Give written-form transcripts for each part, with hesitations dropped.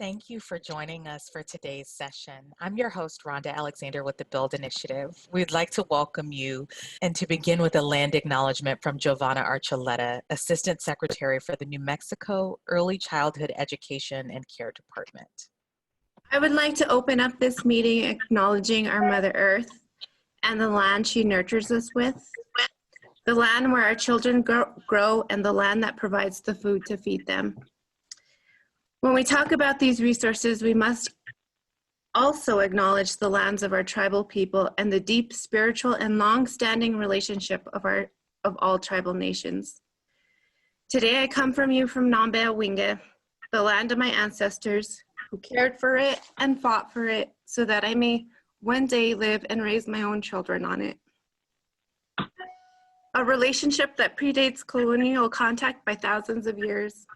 Thank you for joining us for today's session. I'm your host, Rhonda Alexander with the Build Initiative. We'd like to welcome you and to begin with a land acknowledgement from Giovanna Archuleta, Assistant Secretary for the New Mexico Early Childhood Education and Care Department. I would like to open up this meeting acknowledging our Mother Earth and the land she nurtures us with, the land where our children grow and the land that provides the food to feed them. When we talk about these resources, we must also acknowledge the lands of our tribal people and the deep spiritual and long-standing relationship of all tribal nations. Today I come from you from Nambe-Awinga, the land of my ancestors who cared for it and fought for it so that I may one day live and raise my own children on it. A relationship that predates colonial contact by thousands of years.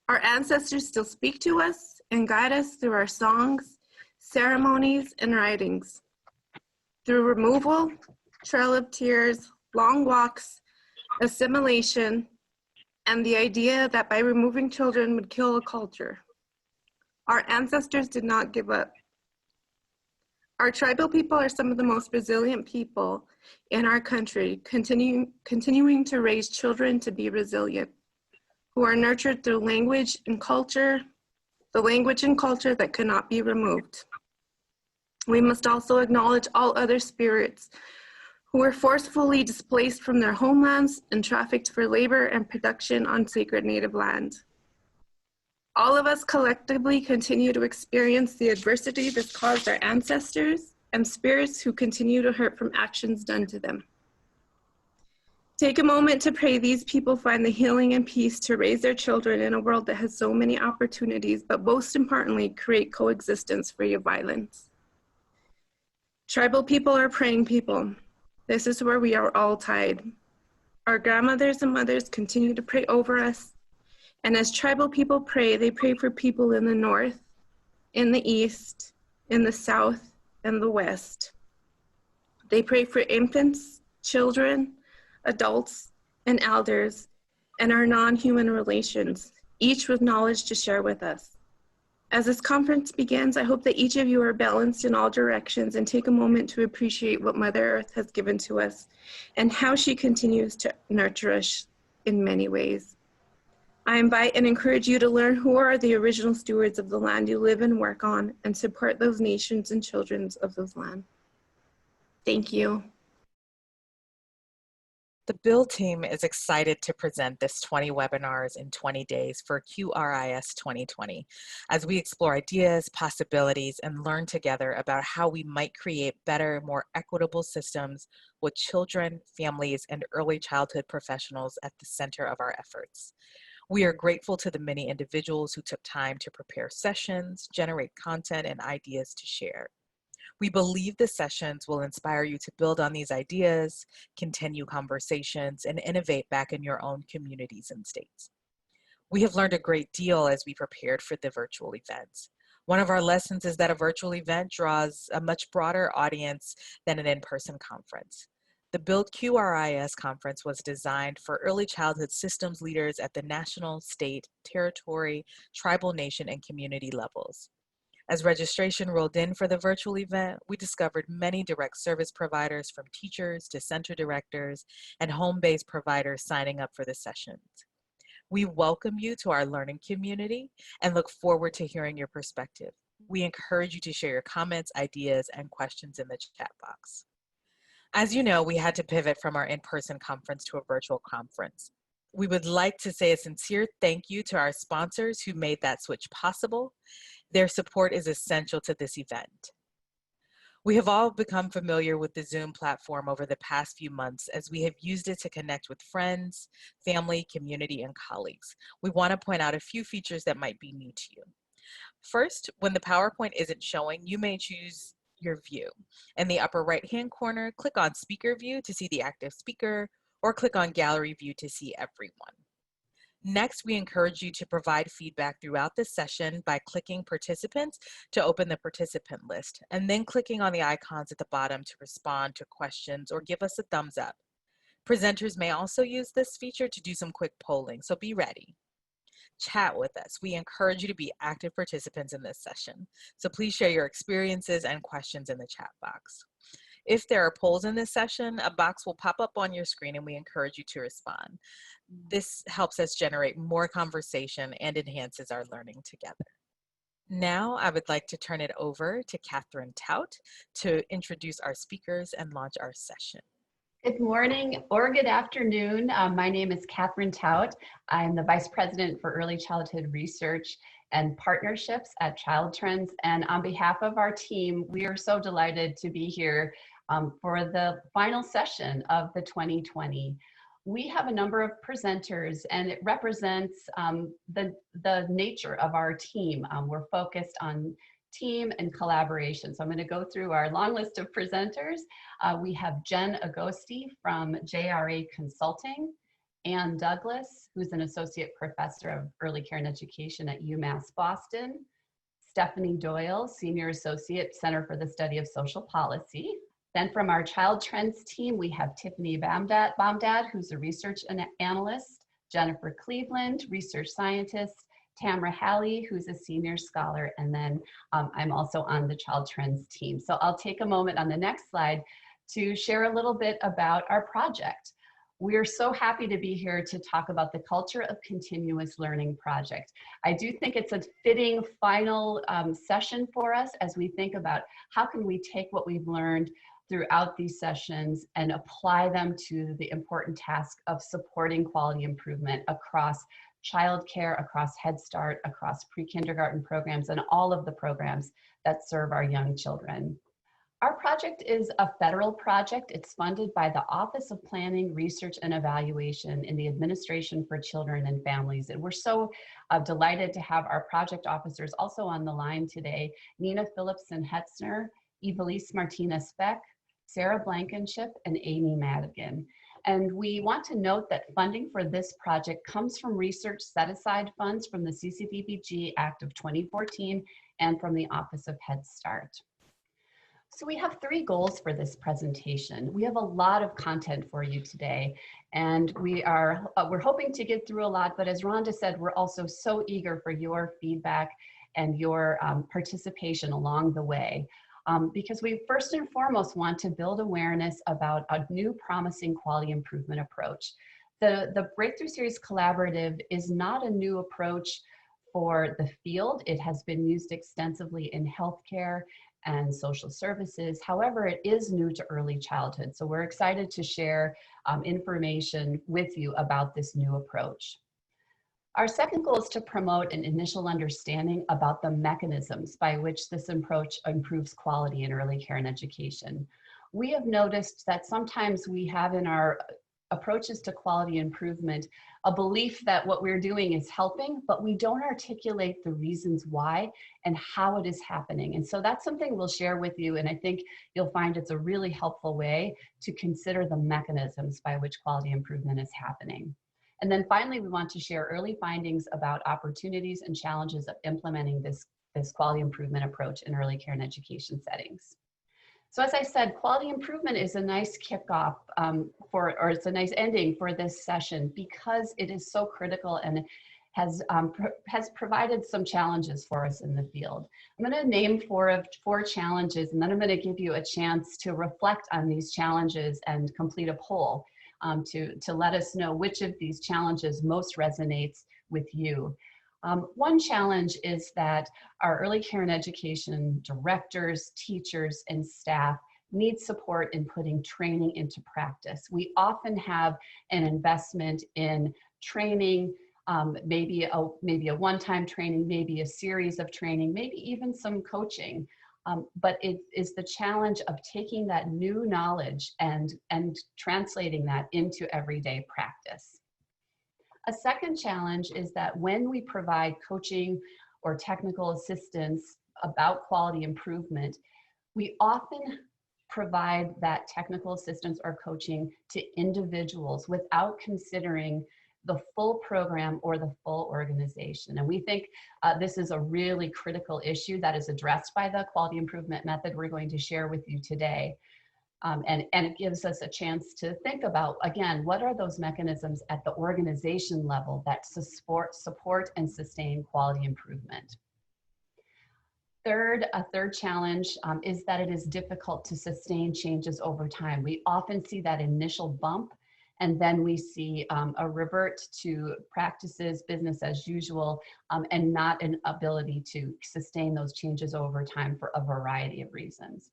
Our ancestors still speak to us and guide us through our songs, ceremonies, and writings. Through removal, trail of tears, long walks, assimilation, and the idea that by removing children would kill a culture. Our ancestors did not give up. Our tribal people are some of the most resilient people in our country, continuing to raise children to be resilient, who are nurtured through language and culture, the language and culture that cannot be removed. We must also acknowledge all other spirits who were forcefully displaced from their homelands and trafficked for labor and production on sacred native land. All of us collectively continue to experience the adversity that caused our ancestors and spirits who continue to hurt from actions done to them. Take a moment to pray these people find the healing and peace to raise their children in a world that has so many opportunities, but most importantly, create coexistence free of violence. Tribal people are praying people. This is where we are all tied. Our grandmothers and mothers continue to pray over us. And as tribal people pray, they pray for people in the north, in the east, in the south, and the west. They pray for infants, children, adults, and elders, and our non-human relations, each with knowledge to share with us. As this conference begins, I hope that each of you are balanced in all directions and take a moment to appreciate what Mother Earth has given to us and how she continues to nurture us in many ways. I invite and encourage you to learn who are the original stewards of the land you live and work on and support those nations and children of those land. Thank you. The Build team is excited to present this 20 webinars in 20 days for QRIS 2020 as we explore ideas, possibilities, and learn together about how we might create better, more equitable systems with children, families, and early childhood professionals at the center of our efforts. We are grateful to the many individuals who took time to prepare sessions, generate content, and ideas to share. We believe the sessions will inspire you to build on these ideas, continue conversations, and innovate back in your own communities and states. We have learned a great deal as we prepared for the virtual events. One of our lessons is that a virtual event draws a much broader audience than an in-person conference. The Build QRIS conference was designed for early childhood systems leaders at the national, state, territory, tribal, nation, and community levels. As registration rolled in for the virtual event, we discovered many direct service providers from teachers to center directors and home-based providers signing up for the sessions. We welcome you to our learning community and look forward to hearing your perspective. We encourage you to share your comments, ideas, and questions in the chat box. As you know, we had to pivot from our in-person conference to a virtual conference. We would like to say a sincere thank you to our sponsors who made that switch possible. Their support is essential to this event. We have all become familiar with the Zoom platform over the past few months as we have used it to connect with friends, family, community, and colleagues. We want to point out a few features that might be new to you. First, when the PowerPoint isn't showing, you may choose your view. In the upper right-hand corner, click on Speaker View to see the active speaker, or click on Gallery View to see everyone. Next, we encourage you to provide feedback throughout the session by clicking Participants to open the participant list, and then clicking on the icons at the bottom to respond to questions or give us a thumbs up. Presenters may also use this feature to do some quick polling, so be ready. Chat with us. We encourage you to be active participants in this session. So please share your experiences and questions in the chat box. If there are polls in this session, a box will pop up on your screen and we encourage you to respond. This helps us generate more conversation and enhances our learning together. Now I would like to turn it over to Kathryn Tout to introduce our speakers and launch our session. Good morning or good afternoon. My name is Kathryn Tout. I'm the Vice President for Early Childhood Research and Partnerships at Child Trends. And on behalf of our team, we are so delighted to be here for the final session of the 2020. We have a number of presenters and it represents the nature of our team. We're focused on team and collaboration. So I'm going to go through our long list of presenters. We have Jen Agosti from JRA Consulting, Ann Douglas, who's an Associate Professor of Early Care and Education at UMass Boston, Stephanie Doyle, Senior Associate, Center for the Study of Social Policy. Then from our Child Trends team, we have Tiffany Bamdad, who's a research analyst, Jennifer Cleveland, research scientist, Tamara Halle, who's a senior scholar, and then I'm also on the Child Trends team. So I'll take a moment on the next slide to share a little bit about our project. We're so happy to be here to talk about the Culture of Continuous Learning project. I do think it's a fitting final session for us as we think about how can we take what we've learned throughout these sessions and apply them to the important task of supporting quality improvement across childcare, across Head Start, across pre-kindergarten programs, and all of the programs that serve our young children. Our project is a federal project. It's funded by the Office of Planning, Research, and Evaluation in the Administration for Children and Families. And we're so delighted to have our project officers also on the line today, Nina Phillipson-Hetzner, Evelise Martinez-Beck, Sarah Blankenship, and Amy Madigan. And we want to note that funding for this project comes from research set-aside funds from the CCDBG Act of 2014 and from the Office of Head Start. So we have 3 goals for this presentation. We have a lot of content for you today, and we're hoping to get through a lot, but as Rhonda said, we're also so eager for your feedback and your participation along the way. Because we first and foremost want to build awareness about a new promising quality improvement approach. The Breakthrough Series Collaborative is not a new approach for the field. It has been used extensively in healthcare and social services. However, it is new to early childhood. So we're excited to share information with you about this new approach. Our second goal is to promote an initial understanding about the mechanisms by which this approach improves quality in early care and education. We have noticed that sometimes we have in our approaches to quality improvement a belief that what we're doing is helping, but we don't articulate the reasons why and how it is happening. And so that's something we'll share with you, and I think you'll find it's a really helpful way to consider the mechanisms by which quality improvement is happening. And then finally, we want to share early findings about opportunities and challenges of implementing this quality improvement approach in early care and education settings. So as I said, quality improvement is a nice kickoff or it's a nice ending for this session because it is so critical and has provided some challenges for us in the field. I'm going to name four challenges, and then I'm going to give you a chance to reflect on these challenges and complete a poll. To let us know which of these challenges most resonates with you. One challenge is that our early care and education directors, teachers, and staff need support in putting training into practice. We often have an investment in training, maybe a one-time training, maybe a series of training, maybe even some coaching. But it is the challenge of taking that new knowledge and translating that into everyday practice. A second challenge is that when we provide coaching or technical assistance about quality improvement, we often provide that technical assistance or coaching to individuals without considering the full program or the full organization. And we think this is a really critical issue that is addressed by the quality improvement method we're going to share with you today. And it gives us a chance to think about, again, what are those mechanisms at the organization level that support and sustain quality improvement? A third challenge is that it is difficult to sustain changes over time. We often see that initial bump, and then we see a revert to practices, business as usual, and not an ability to sustain those changes over time for a variety of reasons.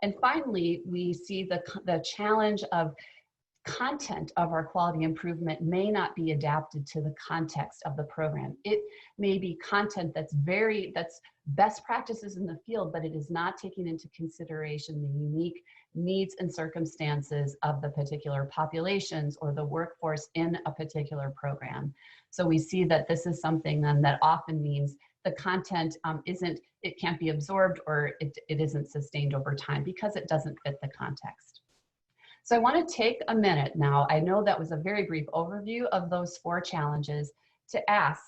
And finally, we see the challenge of content of our quality improvement may not be adapted to the context of the program. It may be content that's best practices in the field, but it is not taking into consideration the unique needs and circumstances of the particular populations or the workforce in a particular program. So we see that this is something then that often means the content it can't be absorbed, or it isn't sustained over time because it doesn't fit the context. So I want to take a minute now. I know that was a very brief overview of those 4 challenges to ask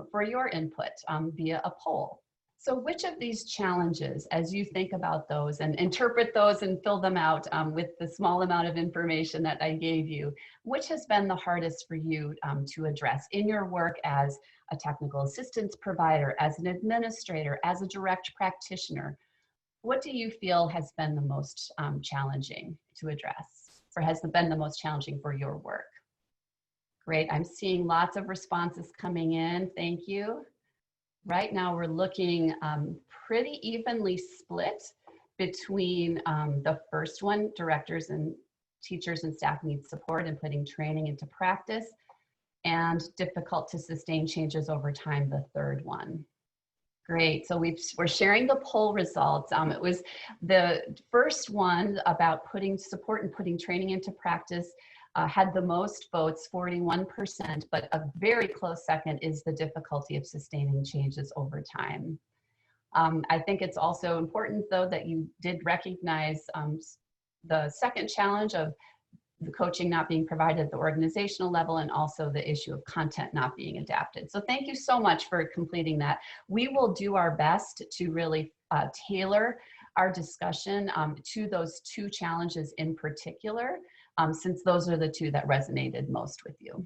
for your input via a poll. So which of these challenges, as you think about those and interpret those and fill them out with the small amount of information that I gave you, which has been the hardest for you to address in your work as a technical assistance provider, as an administrator, as a direct practitioner? What do you feel has been the most challenging to address, or has been the most challenging for your work? Great, I'm seeing lots of responses coming in, thank you. Right now we're looking pretty evenly split between the first one, directors and teachers and staff need support in putting training into practice, and difficult to sustain changes over time, the third one. Great, so we're sharing the poll results. It was the first one about putting support and putting training into practice had the most votes, 41%, but a very close second is the difficulty of sustaining changes over time. I think it's also important though that you did recognize the second challenge of the coaching not being provided at the organizational level, and also the issue of content not being adapted. So thank you so much for completing that. We will do our best to really tailor our discussion to those 2 challenges in particular, since those are the 2 that resonated most with you.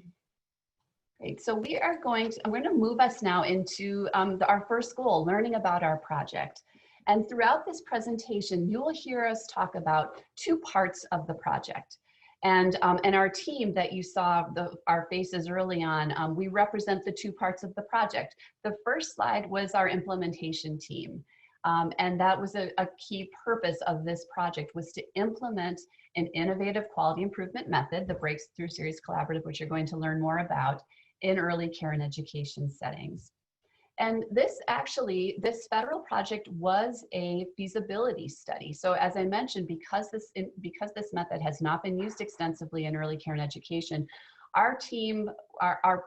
Great, so I'm going to move us now into our first goal, learning about our project. And throughout this presentation, you will hear us talk about 2 parts of the project. And our team that you saw our faces early on, we represent the 2 parts of the project. The first slide was our implementation team. And that was a key purpose of this project, was to implement an innovative quality improvement method, the Breakthrough Series Collaborative, which you're going to learn more about, in early care and education settings. And this federal project was a feasibility study. So as I mentioned, because this method has not been used extensively in early care and education, our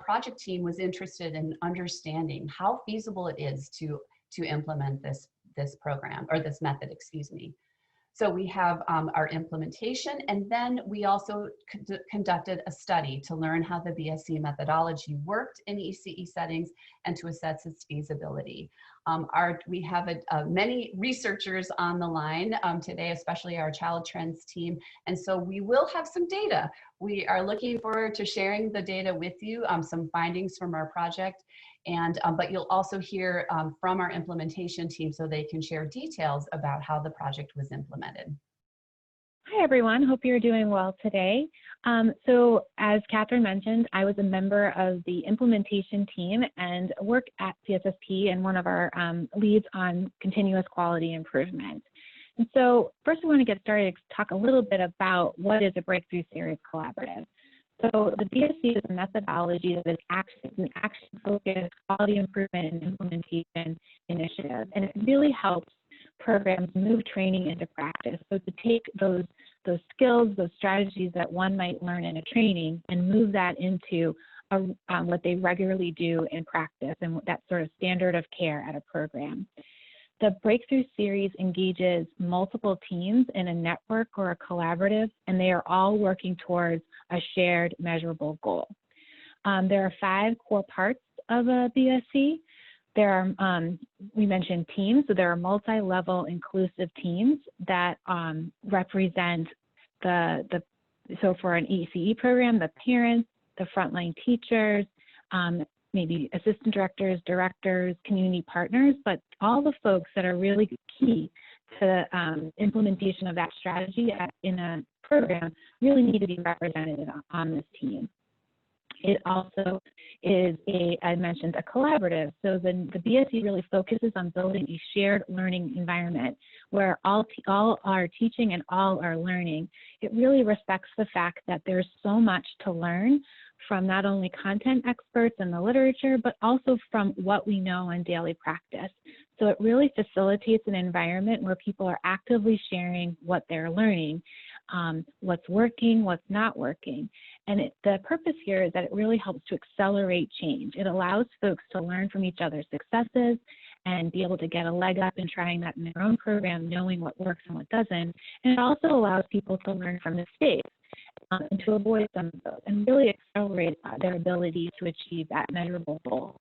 project team was interested in understanding how feasible it is to implement this program, or this method, excuse me. So we have our implementation, and then we also conducted a study to learn how the BSC methodology worked in ECE settings and to assess its feasibility. We have many researchers on the line today, especially our Child Trends team, and so we will have some data. We are looking forward to sharing the data with you, some findings from our project. But you'll also hear from our implementation team so they can share details about how the project was implemented. Hi everyone, hope you're doing well today. So as Kathryn mentioned, I was a member of the implementation team and work at CSSP and one of our leads on continuous quality improvement. And so first we want to get started to talk a little bit about what is a Breakthrough Series Collaborative. So the BSC is a methodology that is an action-focused quality improvement and implementation initiative, and it really helps programs move training into practice. So to take those skills, those strategies that one might learn in a training and move that into what they regularly do in practice, and that sort of standard of care at a program. The Breakthrough Series engages multiple teams in a network or a collaborative, and they are all working towards a shared measurable goal. There are 5 core parts of a BSC. there are, we mentioned teams, so there are multi-level inclusive teams that represent so for an ECE program, the parents, the frontline teachers, maybe assistant directors, directors, community partners, but all the folks that are really key to implementation of that strategy in a program really need to be represented on this team. It also is I mentioned, a collaborative. So the BSC really focuses on building a shared learning environment where all are teaching and all are learning. It really respects the fact that there's so much to learn from not only content experts in the literature, but also from what we know in daily practice. So it really facilitates an environment where people are actively sharing what they're learning, what's working, what's not working. And the purpose here is that it really helps to accelerate change. It allows folks to learn from each other's successes and be able to get a leg up in trying that in their own program, knowing what works and what doesn't. And it also allows people to learn from mistakes and to avoid some of those and really accelerate their ability to achieve that measurable goal.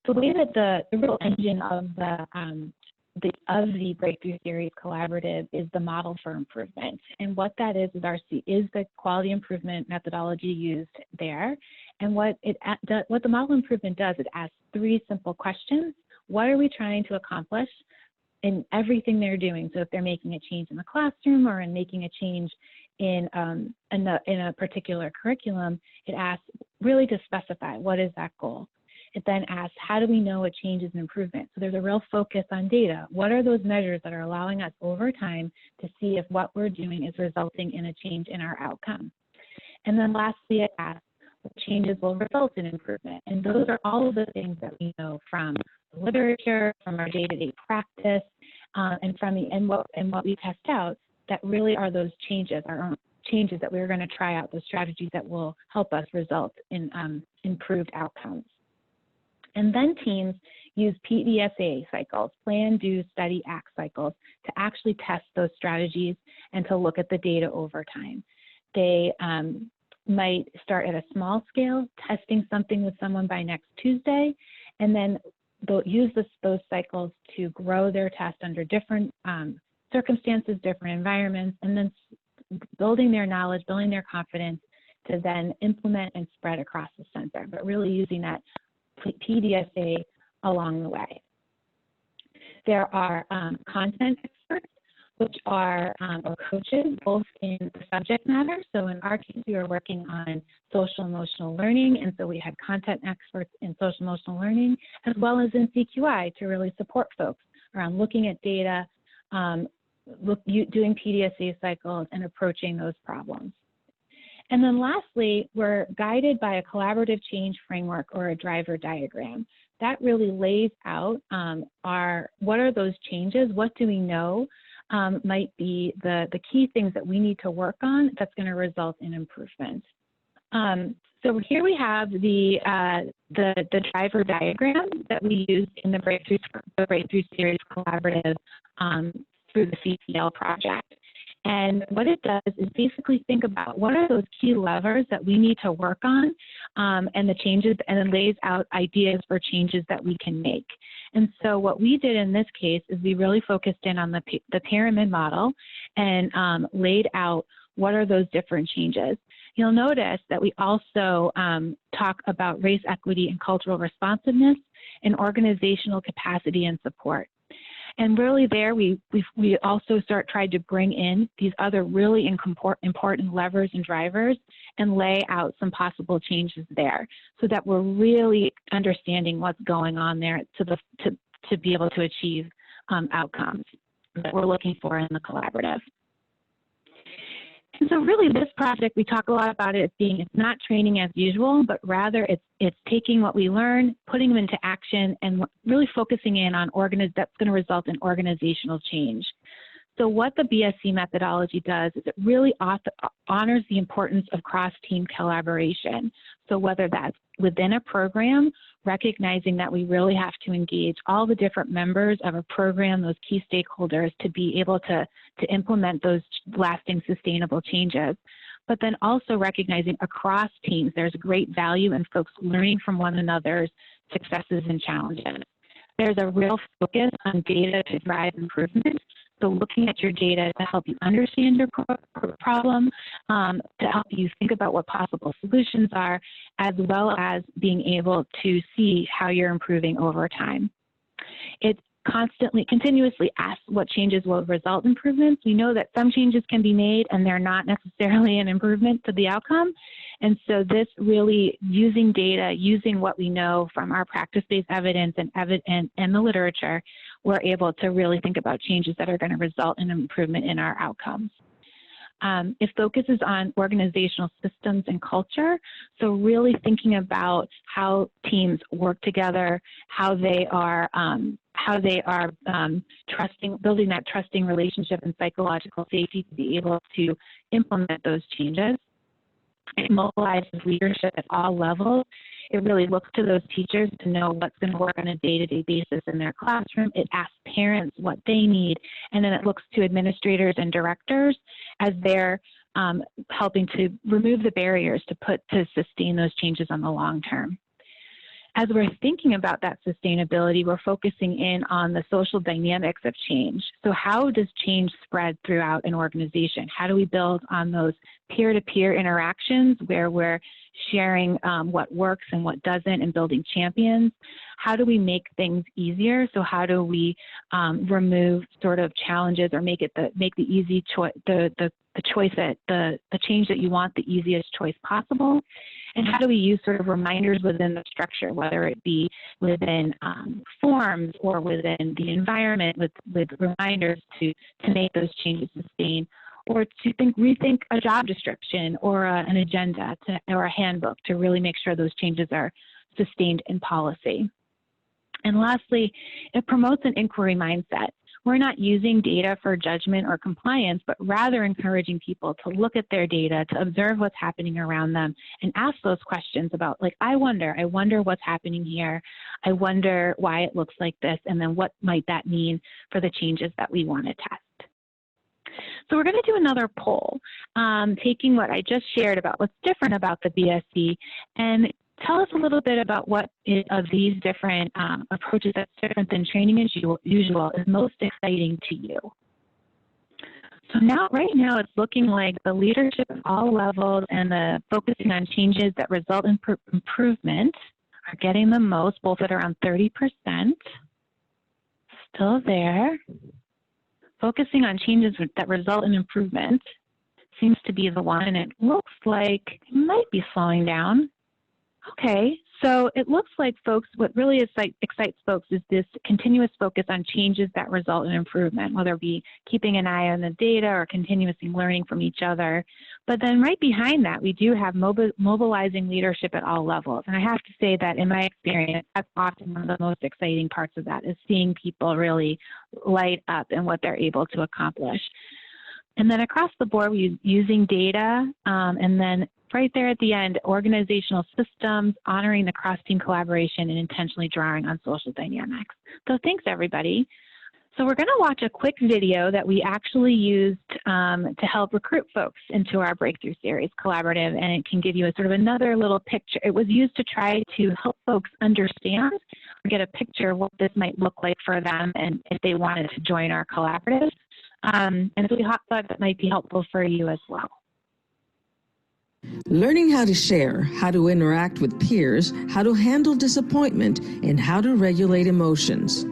The way that the real engine of the Breakthrough Series Collaborative is the model for improvement. And what that is the quality improvement methodology used there. And what the model improvement does, it asks 3 simple questions. What are we trying to accomplish in everything they're doing? So if they're making a change in the classroom or in making a change in a particular curriculum, it asks really to specify what is that goal. It then asks, how do we know a change is an improvement? So there's a real focus on data. What are those measures that are allowing us over time to see if what we're doing is resulting in a change in our outcome? And then lastly, it asks, what changes will result in improvement? And those are all of the things that we know from the literature, from our day-to-day practice, and what we test out that really are those changes, our own changes that we're going to try out, those strategies that will help us result in improved outcomes. And then teams use PDSAS cycles, plan, do, study, act cycles, to actually test those strategies and to look at the data over time. They might start at a small scale, testing something with someone by next Tuesday, and then they'll use those cycles to grow their test under different circumstances, different environments, and then building their knowledge, building their confidence to then implement and spread across the center, but really using that PDSA along the way. There are content experts, which are or coaches, both in the subject matter. So in our case, we were working on social emotional learning, and so we had content experts in social emotional learning, as well as in CQI to really support folks around looking at data, doing PDSA cycles, and approaching those problems. And then lastly, we're guided by a collaborative change framework or a driver diagram. That really lays out what are those changes, what do we know might be the key things that we need to work on that's going to result in improvement. So here we have the driver diagram that we used in the Breakthrough Series Collaborative through the CCL project. And what it does is basically think about what are those key levers that we need to work on and the changes, and then lays out ideas for changes that we can make. And so what we did in this case is we really focused in on the pyramid model and laid out what are those different changes. You'll notice that we also talk about race equity and cultural responsiveness and organizational capacity and support. And really there, we also tried to bring in these other really important levers and drivers and lay out some possible changes there so that we're really understanding what's going on there to be able to achieve outcomes that we're looking for in the collaborative. And so really this project, we talk a lot about it as being, it's not training as usual, but rather it's taking what we learn, putting them into action, and really focusing in on that's going to result in organizational change. So what the BSC methodology does is it really honors the importance of cross-team collaboration. So whether that's within a program, recognizing that we really have to engage all the different members of a program, those key stakeholders, to be able to implement those lasting sustainable changes. But then also recognizing across teams, there's great value in folks learning from one another's successes and challenges. There's a real focus on data to drive improvement. So looking at your data to help you understand your problem, to help you think about what possible solutions are, as well as being able to see how you're improving over time. It continuously asks what changes will result in improvements. We know that some changes can be made and they're not necessarily an improvement to the outcome. And so this really, using data, using what we know from our practice-based evidence and the literature, we're able to really think about changes that are going to result in an improvement in our outcomes. It focuses on organizational systems and culture, so really thinking about how teams work together, how they are building that trusting relationship and psychological safety to be able to implement those changes. It mobilizes leadership at all levels. It really looks to those teachers to know what's going to work on a day-to-day basis in their classroom. It asks parents what they need, and then it looks to administrators and directors as they're helping to remove the barriers to sustain those changes on the long term. As we're thinking about that sustainability, we're focusing in on the social dynamics of change. So how does change spread throughout an organization? How do we build on those peer-to-peer interactions where we're sharing what works and what doesn't and building champions? How do we make things easier? So how do we remove sort of challenges or make the easy choice, the choice that the change that you want the easiest choice possible? And how do we use sort of reminders within the structure, whether it be within forms or within the environment with reminders to make those changes sustain, or to rethink a job description or an agenda or a handbook to really make sure those changes are sustained in policy. And lastly, it promotes an inquiry mindset. We're not using data for judgment or compliance, but rather encouraging people to look at their data, to observe what's happening around them, and ask those questions about, like, I wonder what's happening here. I wonder why it looks like this, and then what might that mean for the changes that we want to test. So we're going to do another poll, taking what I just shared about what's different about the BSC, and tell us a little bit about what of these different approaches that's different than training as usual is most exciting to you. So right now it's looking like the leadership at all levels and the focusing on changes that result in improvement are getting the most, both at around 30%. Still there. Focusing on changes that result in improvement seems to be the one, and it looks like it might be slowing down. Okay, so it looks like what really excites folks is this continuous focus on changes that result in improvement, whether it be keeping an eye on the data or continuously learning from each other. But then right behind that, we do have mobilizing leadership at all levels. And I have to say that in my experience, that's often one of the most exciting parts of that, is seeing people really light up in what they're able to accomplish. And then across the board, we're using data, and then right there at the end, organizational systems, honoring the cross-team collaboration, and intentionally drawing on social dynamics. So thanks, everybody. So we're going to watch a quick video that we actually used to help recruit folks into our Breakthrough Series collaborative, and it can give you a sort of another little picture. It was used to try to help folks understand or get a picture of what this might look like for them and if they wanted to join our collaborative. And so we thought that might be helpful for you as well. Learning how to share, how to interact with peers, how to handle disappointment, and how to regulate emotions.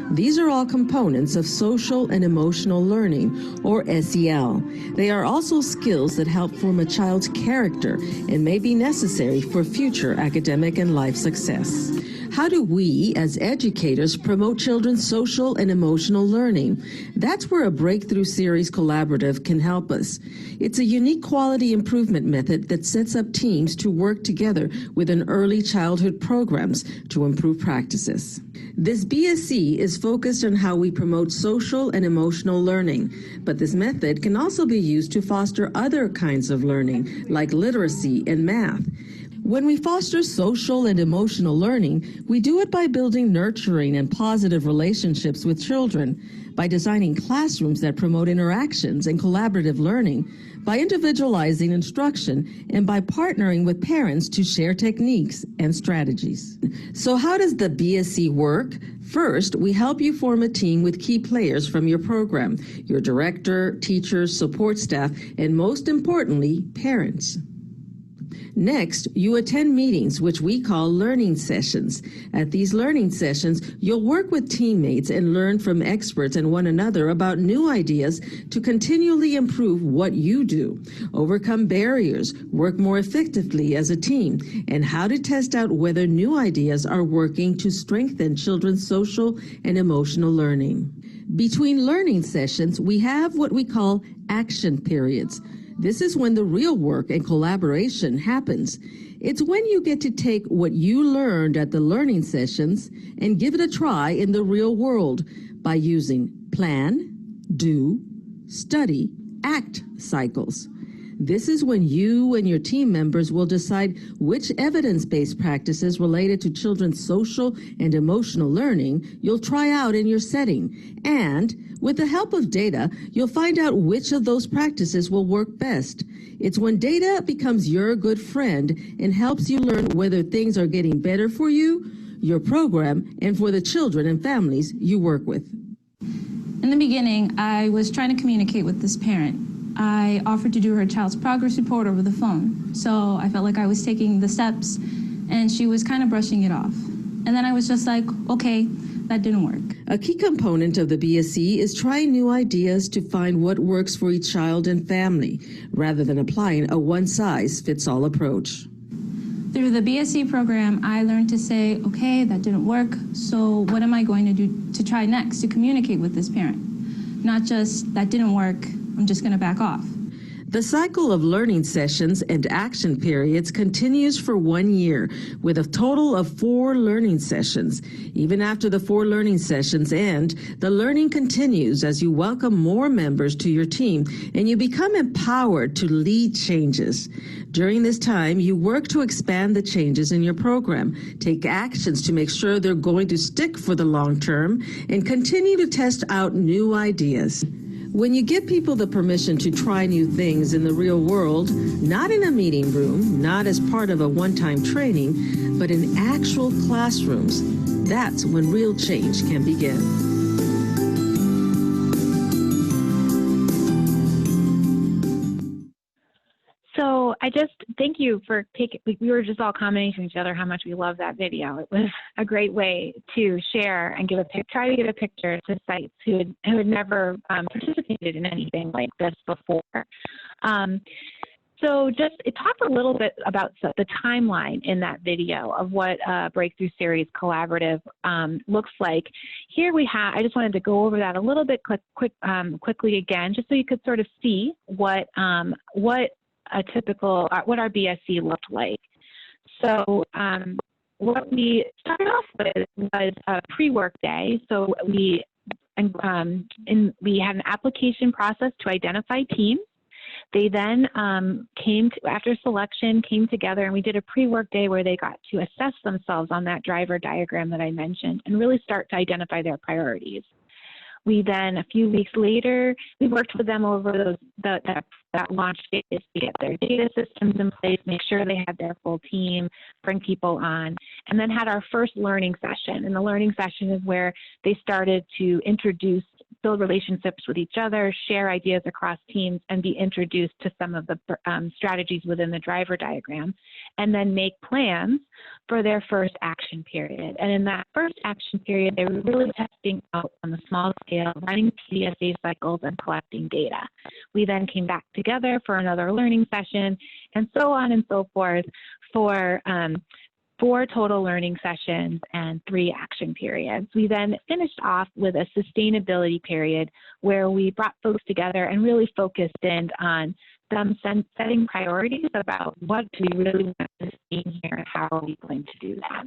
These are all components of social and emotional learning, or SEL. They are also skills that help form a child's character and may be necessary for future academic and life success. How do we, as educators, promote children's social and emotional learning? That's where a Breakthrough Series collaborative can help us. It's a unique quality improvement method that sets up teams to work together within early childhood programs to improve practices. This BSC is focused on how we promote social and emotional learning, but this method can also be used to foster other kinds of learning, like literacy and math. When we foster social and emotional learning, we do it by building nurturing and positive relationships with children, by designing classrooms that promote interactions and collaborative learning, by individualizing instruction, and by partnering with parents to share techniques and strategies. So how does the BSC work? First, we help you form a team with key players from your program, your director, teachers, support staff, and most importantly, parents. Next, you attend meetings, which we call learning sessions. At these learning sessions, you'll work with teammates and learn from experts and one another about new ideas to continually improve what you do, overcome barriers, work more effectively as a team, and how to test out whether new ideas are working to strengthen children's social and emotional learning. Between learning sessions, we have what we call action periods. This is when the real work and collaboration happens. It's when you get to take what you learned at the learning sessions and give it a try in the real world by using plan, do, study, act cycles. This is when you and your team members will decide which evidence-based practices related to children's social and emotional learning you'll try out in your setting. And with the help of data, you'll find out which of those practices will work best. It's when data becomes your good friend and helps you learn whether things are getting better for you, your program, and for the children and families you work with. In the beginning, I was trying to communicate with this parent. I offered to do her child's progress report over the phone. So I felt like I was taking the steps and she was kind of brushing it off. And then I was just like, okay, that didn't work. A key component of the BSC is trying new ideas to find what works for each child and family, rather than applying a one-size-fits-all approach. Through the BSC program, I learned to say, okay, that didn't work, so what am I going to do to try next to communicate with this parent? Not just, that didn't work, I'm just going to back off. The cycle of learning sessions and action periods continues for 1 year with a total of 4 learning sessions. Even after the 4 learning sessions end, the learning continues as you welcome more members to your team and you become empowered to lead changes. During this time, you work to expand the changes in your program, take actions to make sure they're going to stick for the long term, and continue to test out new ideas. When you give people the permission to try new things in the real world, not in a meeting room, not as part of a one-time training, but in actual classrooms, that's when real change can begin. So I just thank you for taking, we were just all commenting to each other how much we love that video. It was a great way to share and try to give a picture to sites who had never participated in anything like this before. So just it talked a little bit about the timeline in that video of what Breakthrough Series Collaborative looks like. Here we have, I just wanted to go over that a little bit quickly again, just so you could sort of see what our BSC looked like. So what we started off with was a pre-work day. So we had an application process to identify teams. They then after selection, came together and we did a pre-work day where they got to assess themselves on that driver diagram that I mentioned and really start to identify their priorities. We then, a few weeks later, we worked with them over that launch phase to get their data systems in place, make sure they had their full team, bring people on, and then had our first learning session. And the learning session is where they started to build relationships with each other, share ideas across teams, and be introduced to some of the strategies within the driver diagram, and then make plans for their first action period. And in that first action period, they were really testing out on the small scale, running PDSA cycles and collecting data. We then came back together for another learning session, and so on and so forth for 4 total learning sessions and 3 action periods. We then finished off with a sustainability period where we brought folks together and really focused in on them setting priorities about what do we really want to see here and how are we going to do that.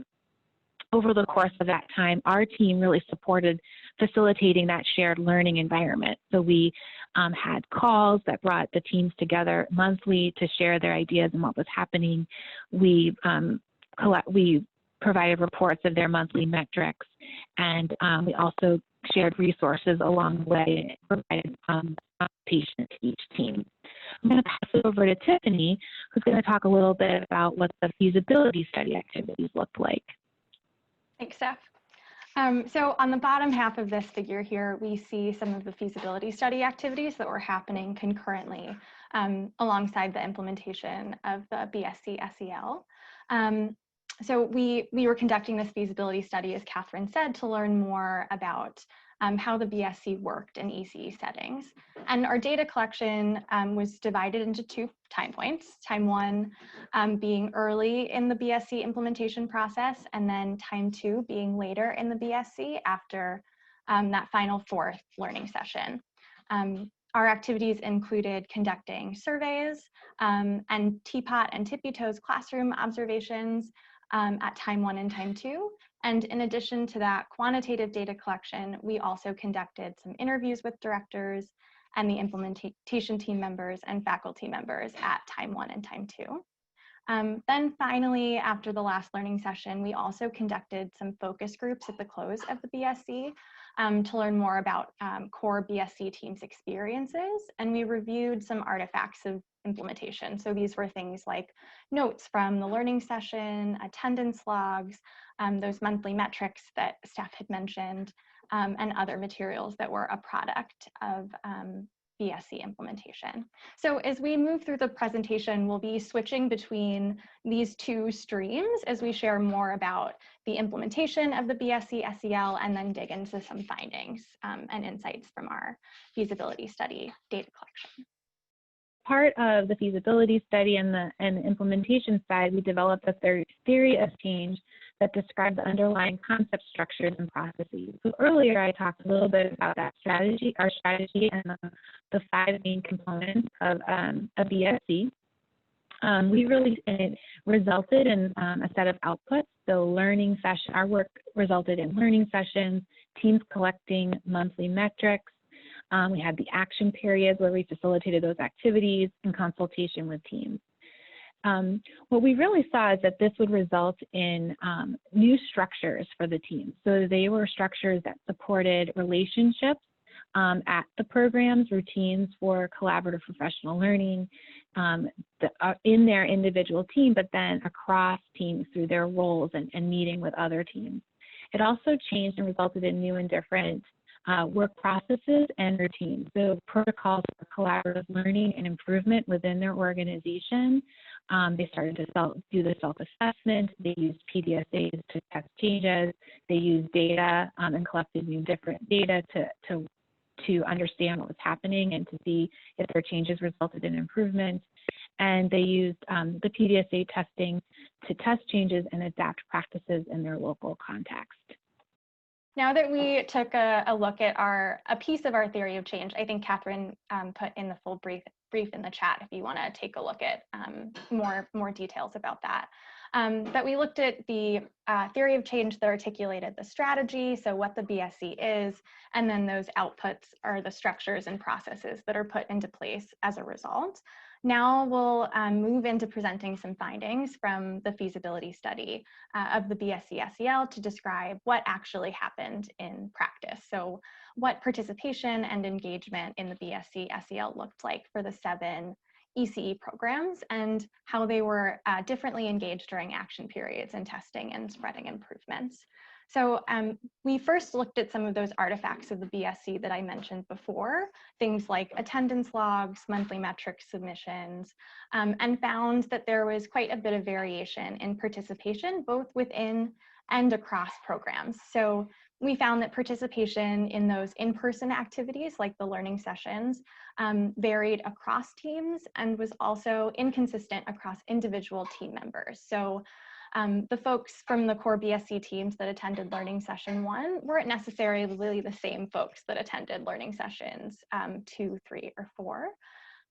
over the course of that time, our team really supported facilitating that shared learning environment. So we had calls that brought the teams together monthly to share their ideas and what was happening. We provided reports of their monthly metrics, and we also shared resources along the way and provided consultation to each team. I'm going to pass it over to Tiffany, who's going to talk a little bit about what the feasibility study activities looked like. Thanks, Steph. So on the bottom half of this figure here, we see some of the feasibility study activities that were happening concurrently alongside the implementation of the BSC-SEL. So we were conducting this feasibility study, as Kathryn said, to learn more about how the BSC worked in ECE settings. And our data collection was divided into 2 time points. Time 1 being early in the BSC implementation process, and then time 2 being later in the BSC after that final 4th learning session. Our activities included conducting surveys and teapot and tippy toes classroom observations at time 1 and time 2. And in addition to that quantitative data collection, we also conducted some interviews with directors and the implementation team members and faculty members at time 1 and time 2. Then finally, after the last learning session, we also conducted some focus groups at the close of the BSC to learn more about core BSC teams' experiences, and we reviewed some artifacts of implementation. So these were things like notes from the learning session, attendance logs, those monthly metrics that Steph had mentioned, and other materials that were a product of BSC implementation. So as we move through the presentation, we'll be switching between these 2 streams as we share more about the implementation of the BSC-SEL and then dig into some findings and insights from our feasibility study data collection. Part of the feasibility study and the implementation side, we developed a theory of change that described the underlying concept structures and processes. So earlier I talked a little bit about that strategy, our strategy, and the 5 main components of a BSC. It resulted in a set of outputs. So learning session, our work resulted in learning sessions, teams collecting monthly metrics. We had the action periods where we facilitated those activities in consultation with teams. What we really saw is that this would result in new structures for the team. So they were structures that supported relationships at the programs, routines for collaborative professional learning in their individual team, but then across teams through their roles and meeting with other teams. It also changed and resulted in new and different work processes and routines. So protocols for collaborative learning and improvement within their organization. They started to do the self-assessment. They used PDSAs to test changes. They used data and collected new different data to understand what was happening and to see if their changes resulted in improvement. And they used the PDSA testing to test changes and adapt practices in their local context. Now that we took a look at a piece of our theory of change, I think Kathryn put in the full brief in the chat if you want to take a look at more details about that. But we looked at the theory of change that articulated the strategy, so what the BSC is, and then those outputs are the structures and processes that are put into place as a result. Now we'll move into presenting some findings from the feasibility study of the BSC-SEL to describe what actually happened in practice. So what participation and engagement in the BSC-SEL looked like for the 7 ECE programs and how they were differently engaged during action periods and testing and spreading improvements. So we first looked at some of those artifacts of the BSC that I mentioned before, things like attendance logs, monthly metric submissions, and found that there was quite a bit of variation in participation, both within and across programs. So we found that participation in those in-person activities, like the learning sessions, varied across teams and was also inconsistent across individual team members. So the folks from the core BSC teams that attended learning session 1 weren't necessarily the same folks that attended learning sessions 2, 3, or 4.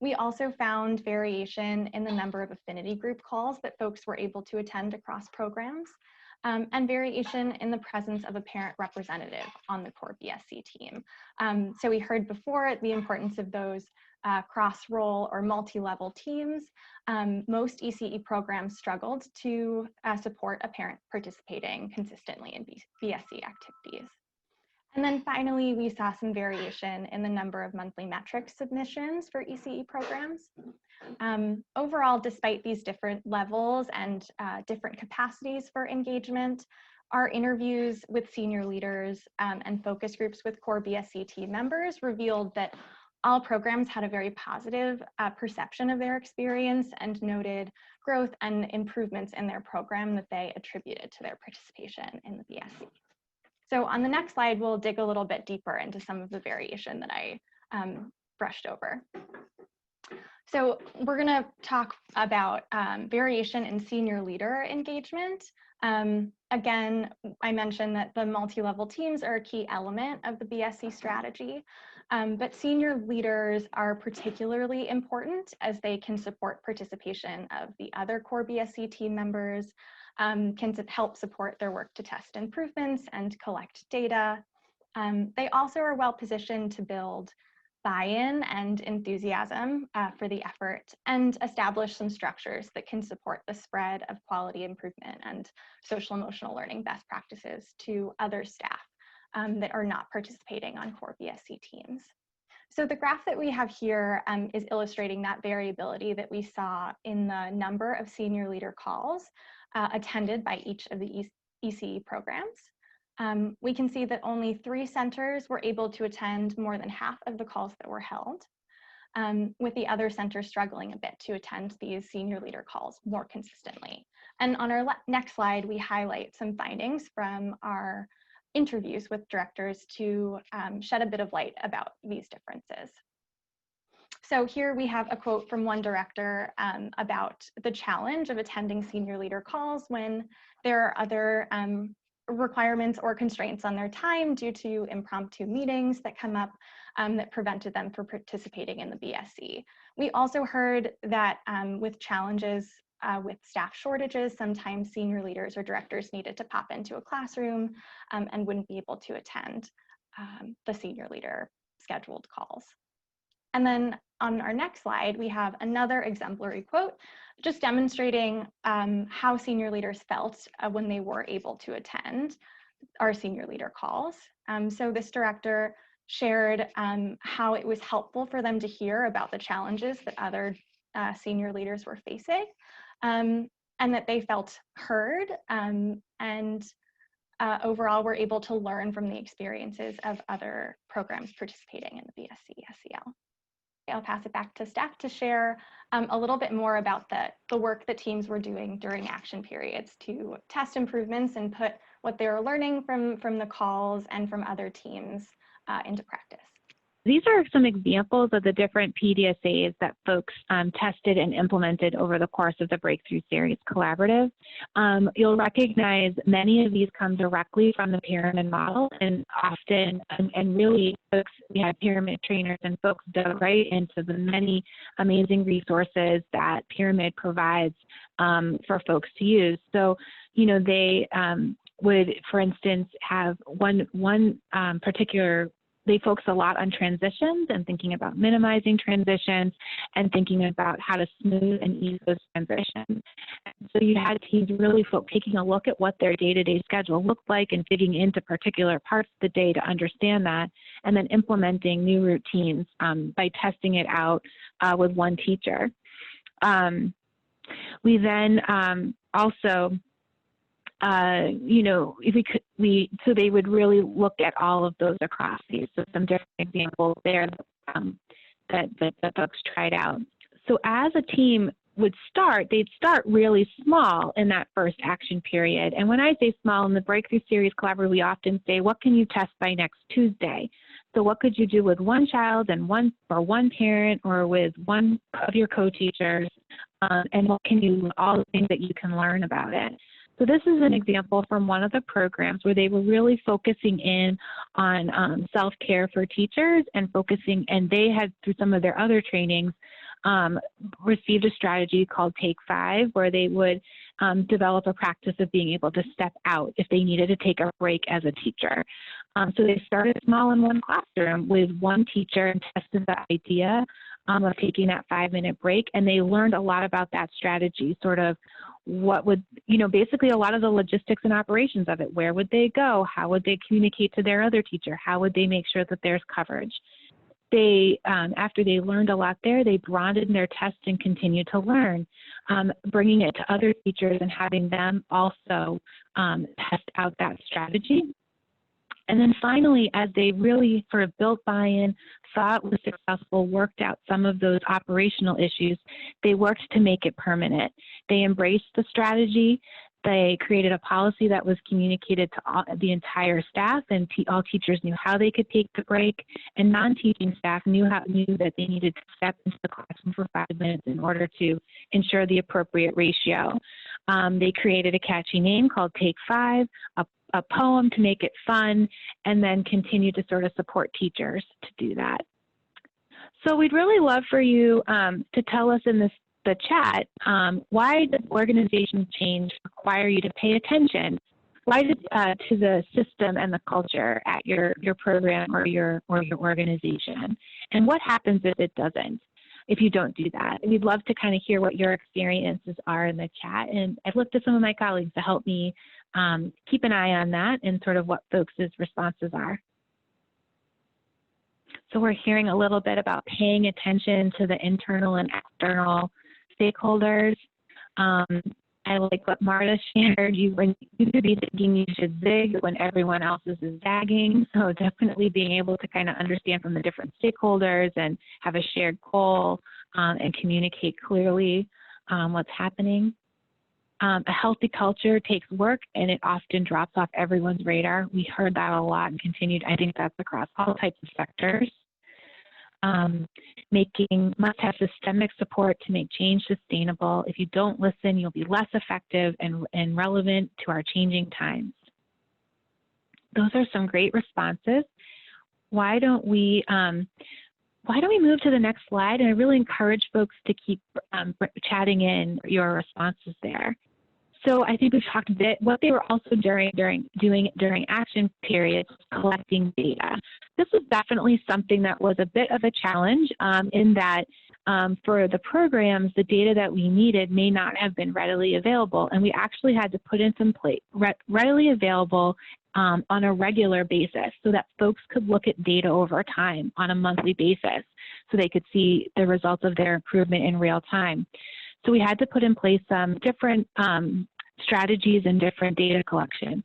We also found variation in the number of affinity group calls that folks were able to attend across programs. and variation in the presence of a parent representative on the core BSC team. So we heard before the importance of those cross-role or multi-level teams. Most ECE programs struggled to support a parent participating consistently in BSC activities. And then finally, we saw some variation in the number of monthly metric submissions for ECE programs. Overall, despite these different levels and different capacities for engagement, our interviews with senior leaders and focus groups with core BSC team members revealed that all programs had a very positive perception of their experience and noted growth and improvements in their program that they attributed to their participation in the BSC. So on the next slide, we'll dig a little bit deeper into some of the variation that I brushed over. So we're gonna talk about variation in senior leader engagement. Again, I mentioned that the multi-level teams are a key element of the BSC strategy, but senior leaders are particularly important as they can support participation of the other core BSC team members, can help support their work to test improvements and collect data. They also are well positioned to build buy-in and enthusiasm for the effort and establish some structures that can support the spread of quality improvement and social emotional learning best practices to other staff that are not participating on core BSC teams. So the graph that we have here is illustrating that variability that we saw in the number of senior leader calls attended by each of the ECE programs. We can see that only 3 centers were able to attend more than half of the calls that were held, with the other centers struggling a bit to attend these senior leader calls more consistently. And on our next slide, we highlight some findings from our interviews with directors to shed a bit of light about these differences. So here we have a quote from one director about the challenge of attending senior leader calls when there are other requirements or constraints on their time due to impromptu meetings that come up that prevented them from participating in the BSC. We also heard that with challenges with staff shortages, sometimes senior leaders or directors needed to pop into a classroom and wouldn't be able to attend the senior leader scheduled calls. And then on our next slide, we have another exemplary quote, just demonstrating how senior leaders felt when they were able to attend our senior leader calls. So this director shared how it was helpful for them to hear about the challenges that other senior leaders were facing, and that they felt heard and overall were able to learn from the experiences of other programs participating in the BSC-SEL. I'll pass it back to Steph to share a little bit more about the work that teams were doing during action periods to test improvements and put what they were learning from the calls and from other teams into practice. These are some examples of the different PDSAs that folks tested and implemented over the course of the Breakthrough Series Collaborative. You'll recognize many of these come directly from the pyramid model, and often, and really, folks, we had pyramid trainers and folks dug right into the many amazing resources that pyramid provides for folks to use. So, you know, they would, for instance, have one particular. They focus a lot on transitions and thinking about minimizing transitions and thinking about how to smooth and ease those transitions. And so you had teams really taking a look at what their day-to-day schedule looked like and digging into particular parts of the day to understand that, and then implementing new routines by testing it out with one teacher. We then also you know, so they would really look at all of those across these. So some different examples there that folks tried out. So as a team would start, they'd start really small in that first action period. And when I say small, in the Breakthrough Series Collaborative, we often say, what can you test by next Tuesday? So what could you do with one child and one parent or with one of your co-teachers? And what can you, all the things that you can learn about it. So this is an example from one of the programs where they were really focusing in on self-care for teachers and they had, through some of their other trainings, received a strategy called Take 5, where they would develop a practice of being able to step out if they needed to take a break as a teacher. So they started small in one classroom with one teacher and tested the idea of taking that 5-minute break, and they learned a lot about that strategy, sort of what would, basically a lot of the logistics and operations of it. Where would they go? How would they communicate to their other teacher? How would they make sure that there's coverage? They, after they learned a lot there, they broadened their tests and continued to learn, bringing it to other teachers and having them also test out that strategy. And then finally, as they really sort of built buy-in, saw it was successful, worked out some of those operational issues, they worked to make it permanent. They embraced the strategy. They created a policy that was communicated to the entire staff, and all teachers knew how they could take the break, and non-teaching staff knew that they needed to step into the classroom for 5 minutes in order to ensure the appropriate ratio. They created a catchy name called Take 5, a poem to make it fun, and then continue to sort of support teachers to do that. So we'd really love for you to tell us in the chat, why does organization change require you to pay attention? Why to the system and the culture at your program or your organization? And what happens if it doesn't, if you don't do that? We'd love to kind of hear what your experiences are in the chat. And I've looked at some of my colleagues to help me keep an eye on that and sort of what folks' responses are. So we're hearing a little bit about paying attention to the internal and external stakeholders. I like what Marta shared. You could be thinking you should zig when everyone else is zagging. So definitely being able to kind of understand from the different stakeholders and have a shared goal and communicate clearly what's happening. A healthy culture takes work, and it often drops off everyone's radar. We heard that a lot and continued. I think that's across all types of sectors. Must have systemic support to make change sustainable. If you don't listen, you'll be less effective and relevant to our changing times. Those are some great responses. Why don't we move to the next slide? And I really encourage folks to keep chatting in your responses there. So I think we've talked a bit what they were also doing during action periods, collecting data. This was definitely something that was a bit of a challenge in that for the programs, the data that we needed may not have been readily available, and we actually had to put in some readily available on a regular basis so that folks could look at data over time on a monthly basis so they could see the results of their improvement in real time. So we had to put in place some different strategies and different data collection.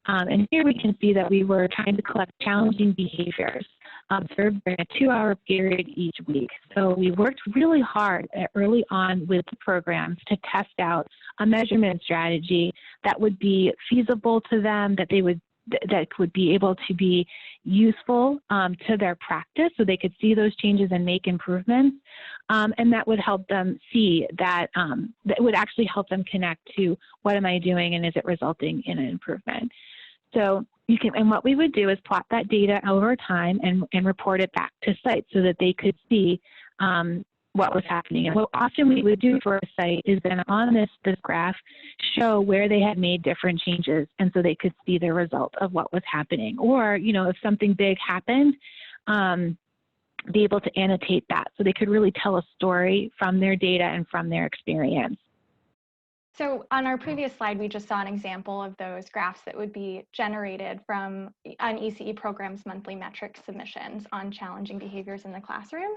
And here we can see that we were trying to collect challenging behaviors observed during a 2-hour period each week. So we worked really hard early on with the programs to test out a measurement strategy that would be feasible to them, that would be able to be useful to their practice so they could see those changes and make improvements. And that would help them see that, that would actually help them connect to what am I doing and is it resulting in an improvement. So and what we would do is plot that data over time and report it back to sites so that they could see what was happening. And what often we would do for a site is then on this graph show where they had made different changes, and so they could see the result of what was happening. Or, if something big happened, be able to annotate that so they could really tell a story from their data and from their experience. So on our previous slide, we just saw an example of those graphs that would be generated from an ECE program's monthly metric submissions on challenging behaviors in the classroom.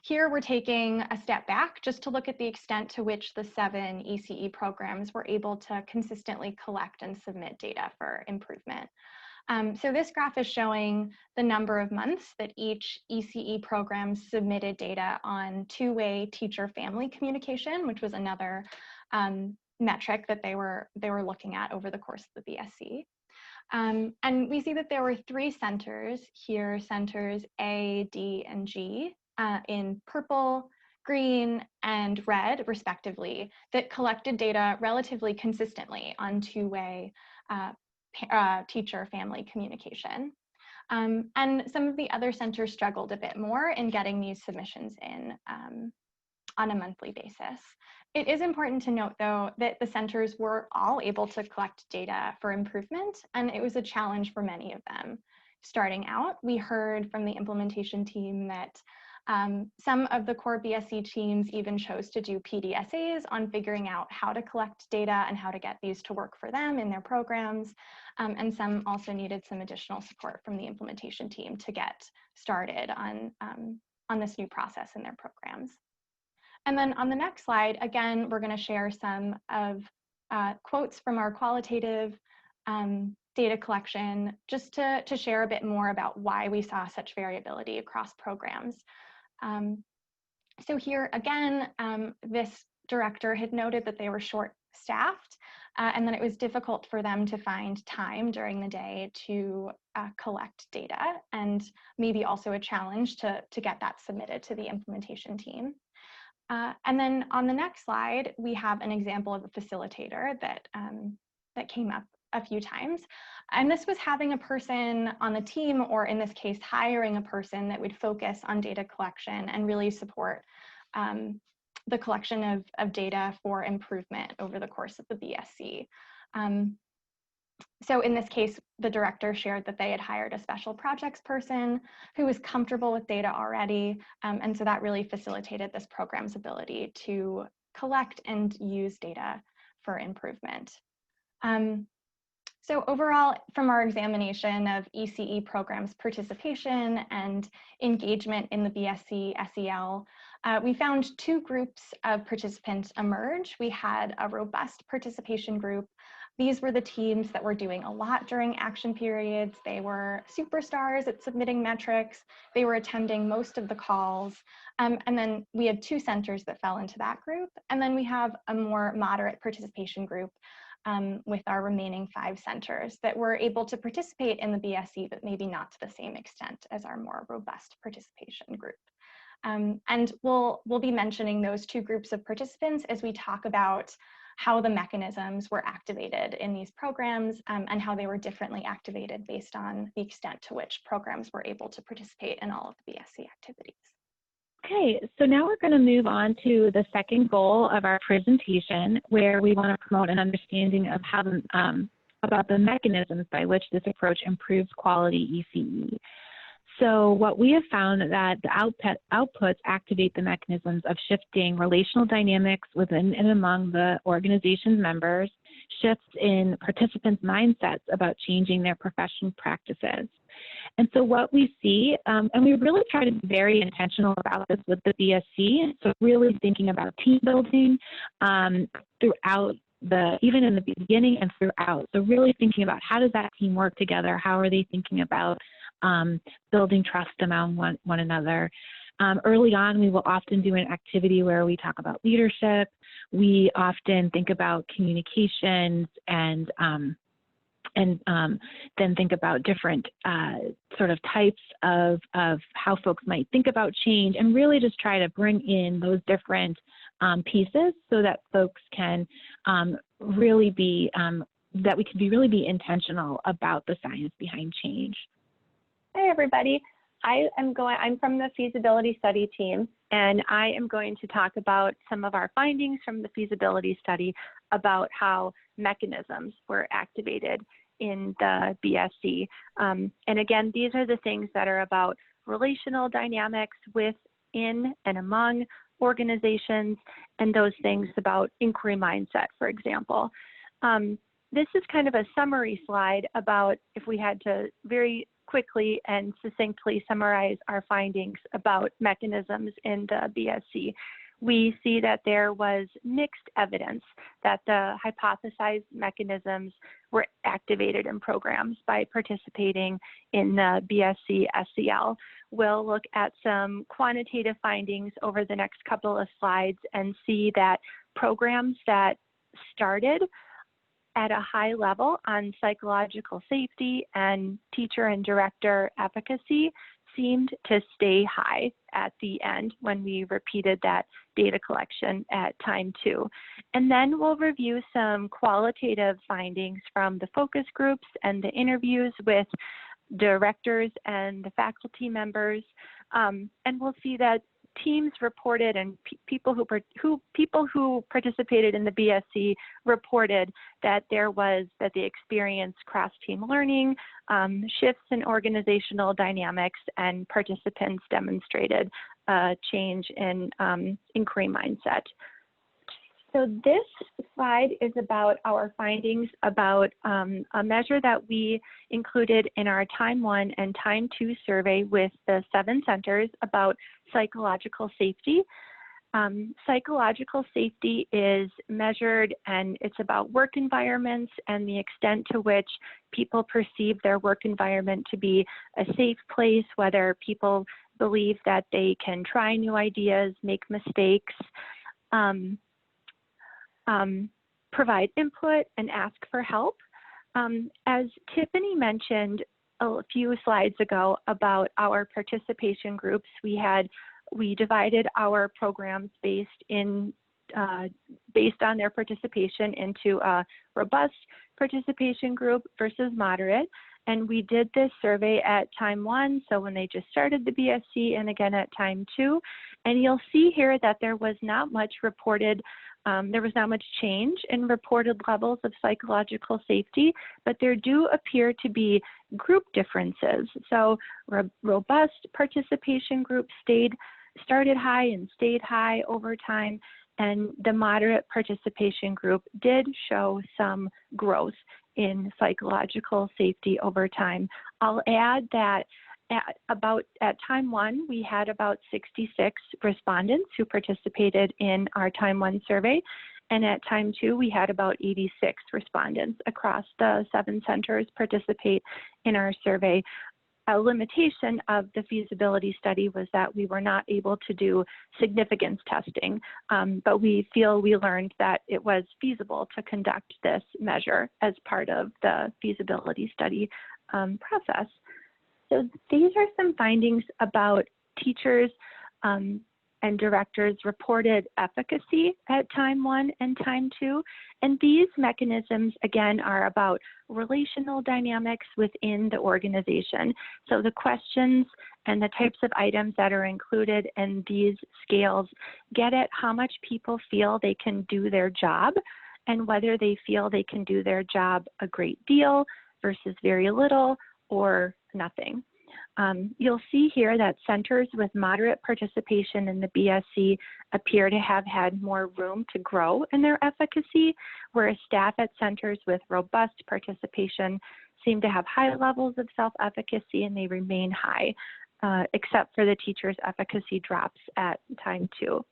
Here we're taking a step back just to look at the extent to which the 7 ECE programs were able to consistently collect and submit data for improvement. So this graph is showing the number of months that each ECE program submitted data on two-way teacher-family communication, which was another metric that they were looking at over the course of the BSc. And we see that there were 3 centers here, centers A, D, and G, in purple, green, and red, respectively, that collected data relatively consistently on two-way teacher-family communication. And some of the other centers struggled a bit more in getting these submissions in on a monthly basis. It is important to note, though, that the centers were all able to collect data for improvement, and it was a challenge for many of them. Starting out, we heard from the implementation team that some of the core BSC teams even chose to do PDSAs on figuring out how to collect data and how to get these to work for them in their programs. And some also needed some additional support from the implementation team to get started on this new process in their programs. And then on the next slide, again, we're going to share some of quotes from our qualitative data collection, just to share a bit more about why we saw such variability across programs. So here again, this director had noted that they were short-staffed and that it was difficult for them to find time during the day to collect data, and maybe also a challenge to get that submitted to the implementation team. And then on the next slide, we have an example of a facilitator that came up a few times. And this was having a person on the team, or in this case, hiring a person that would focus on data collection and really support the collection of data for improvement over the course of the BSC. So in this case, the director shared that they had hired a special projects person who was comfortable with data already. And so that really facilitated this program's ability to collect and use data for improvement. So overall, from our examination of ECE programs participation and engagement in the BSC-SEL, we found two groups of participants emerge. We had a robust participation group. These were the teams that were doing a lot during action periods. They were superstars at submitting metrics. They were attending most of the calls. And then we had two centers that fell into that group. And then we have a more moderate participation group with our remaining 5 centers that were able to participate in the BSC, but maybe not to the same extent as our more robust participation group. And we'll be mentioning those two groups of participants as we talk about how the mechanisms were activated in these programs and how they were differently activated based on the extent to which programs were able to participate in all of the BSC activities. Okay, so now we're going to move on to the second goal of our presentation, where we want to promote an understanding of how about the mechanisms by which this approach improves quality ECE. So what we have found that the outputs activate the mechanisms of shifting relational dynamics within and among the organization's members, shifts in participants' mindsets about changing their professional practices. And so what we see, and we really try to be very intentional about this with the BSC, so really thinking about team building throughout even in the beginning and throughout. So really thinking about how does that team work together? How are they thinking about building trust among one another? Early on, we will often do an activity where we talk about leadership. We often think about communications and then think about different sort of types of how folks might think about change, and really just try to bring in those different pieces so that folks can really be, that we can really be intentional about the science behind change. Hey everybody, I'm from the feasibility study team, and I am going to talk about some of our findings from the feasibility study about how mechanisms were activated in the BSC. And again, these are the things that are about relational dynamics within and among organizations, and those things about inquiry mindset, for example. This is kind of a summary slide about if we had to very quickly and succinctly summarize our findings about mechanisms in the BSC. We see that there was mixed evidence that the hypothesized mechanisms were activated in programs by participating in the BSC-SEL. We'll look at some quantitative findings over the next couple of slides and see that programs that started at a high level on psychological safety and teacher and director efficacy seemed to stay high at the end when we repeated that data collection at time 2. And then we'll review some qualitative findings from the focus groups and the interviews with directors and the faculty members. And we'll see that teams reported, and people who participated in the BSC reported that they experienced cross-team learning, shifts in organizational dynamics, and participants demonstrated a change in inquiry mindset. So this slide is about our findings about a measure that we included in our Time 1 and Time 2 survey with the 7 centers about psychological safety. Psychological safety is measured, and it's about work environments and the extent to which people perceive their work environment to be a safe place, whether people believe that they can try new ideas, make mistakes, provide input, and ask for help. As Tiffany mentioned a few slides ago about our participation groups, we divided our programs based on their participation into a robust participation group versus moderate. And we did this survey at Time 1, so when they just started the BSC, and again at Time 2. And you'll see here that there was not much reported, there was not much change in reported levels of psychological safety, but there do appear to be group differences. So robust participation groups started high and stayed high over time, and the moderate participation group did show some growth in psychological safety over time. I'll add that at Time 1, we had about 66 respondents who participated in our Time 1 survey, and at Time 2, we had about 86 respondents across the 7 centers participate in our survey. A limitation of the feasibility study was that we were not able to do significance testing, but we feel we learned that it was feasible to conduct this measure as part of the feasibility study process. So these are some findings about teachers and directors reported efficacy at Time 1 and Time 2. And these mechanisms, again, are about relational dynamics within the organization. So the questions and the types of items that are included in these scales get at how much people feel they can do their job and whether they feel they can do their job a great deal versus very little or nothing. You'll see here that centers with moderate participation in the BSC appear to have had more room to grow in their efficacy, whereas staff at centers with robust participation seem to have high levels of self-efficacy, and they remain high, except for the teacher's efficacy drops at Time 2.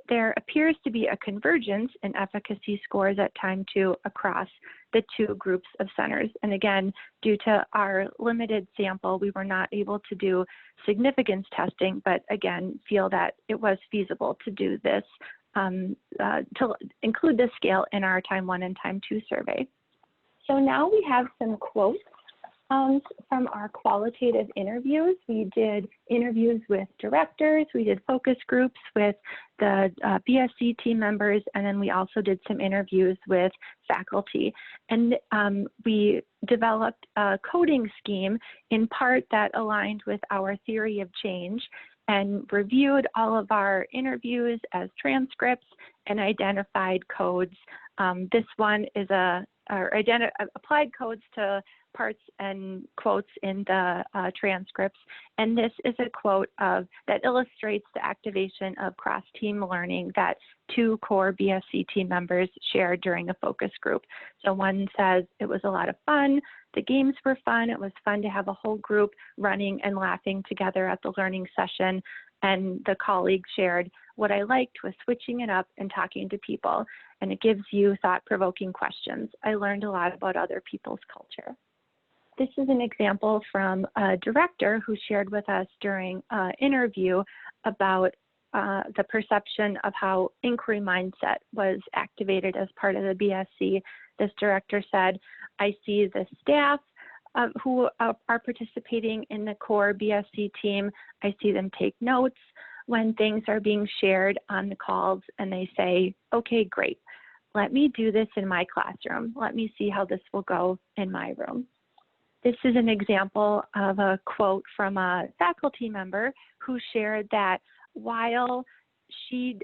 There appears to be a convergence in efficacy scores at Time 2 across the 2 groups of centers. And again, due to our limited sample, we were not able to do significance testing, but again, feel that it was feasible to do this, to include this scale in our Time 1 and Time 2 survey. So now we have some quotes from our qualitative interviews. We did interviews with directors, we did focus groups with the BSC team members, and then we also did some interviews with faculty. And we developed a coding scheme in part that aligned with our theory of change and reviewed all of our interviews as transcripts and identified codes. This one is applied codes to parts and quotes in the transcripts. And this is a quote that illustrates the activation of cross-team learning that 2 core BSC team members shared during a focus group. So one says, "It was a lot of fun. The games were fun. It was fun to have a whole group running and laughing together at the learning session." And the colleague shared, "What I liked was switching it up and talking to people. And it gives you thought-provoking questions. I learned a lot about other people's culture." This is an example from a director who shared with us during an interview about the perception of how inquiry mindset was activated as part of the BSC. This director said, "I see the staff who are participating in the core BSC team. I see them take notes when things are being shared on the calls, and they say, 'Okay, great. Let me do this in my classroom. Let me see how this will go in my room.'" This is an example of a quote from a faculty member who shared that while she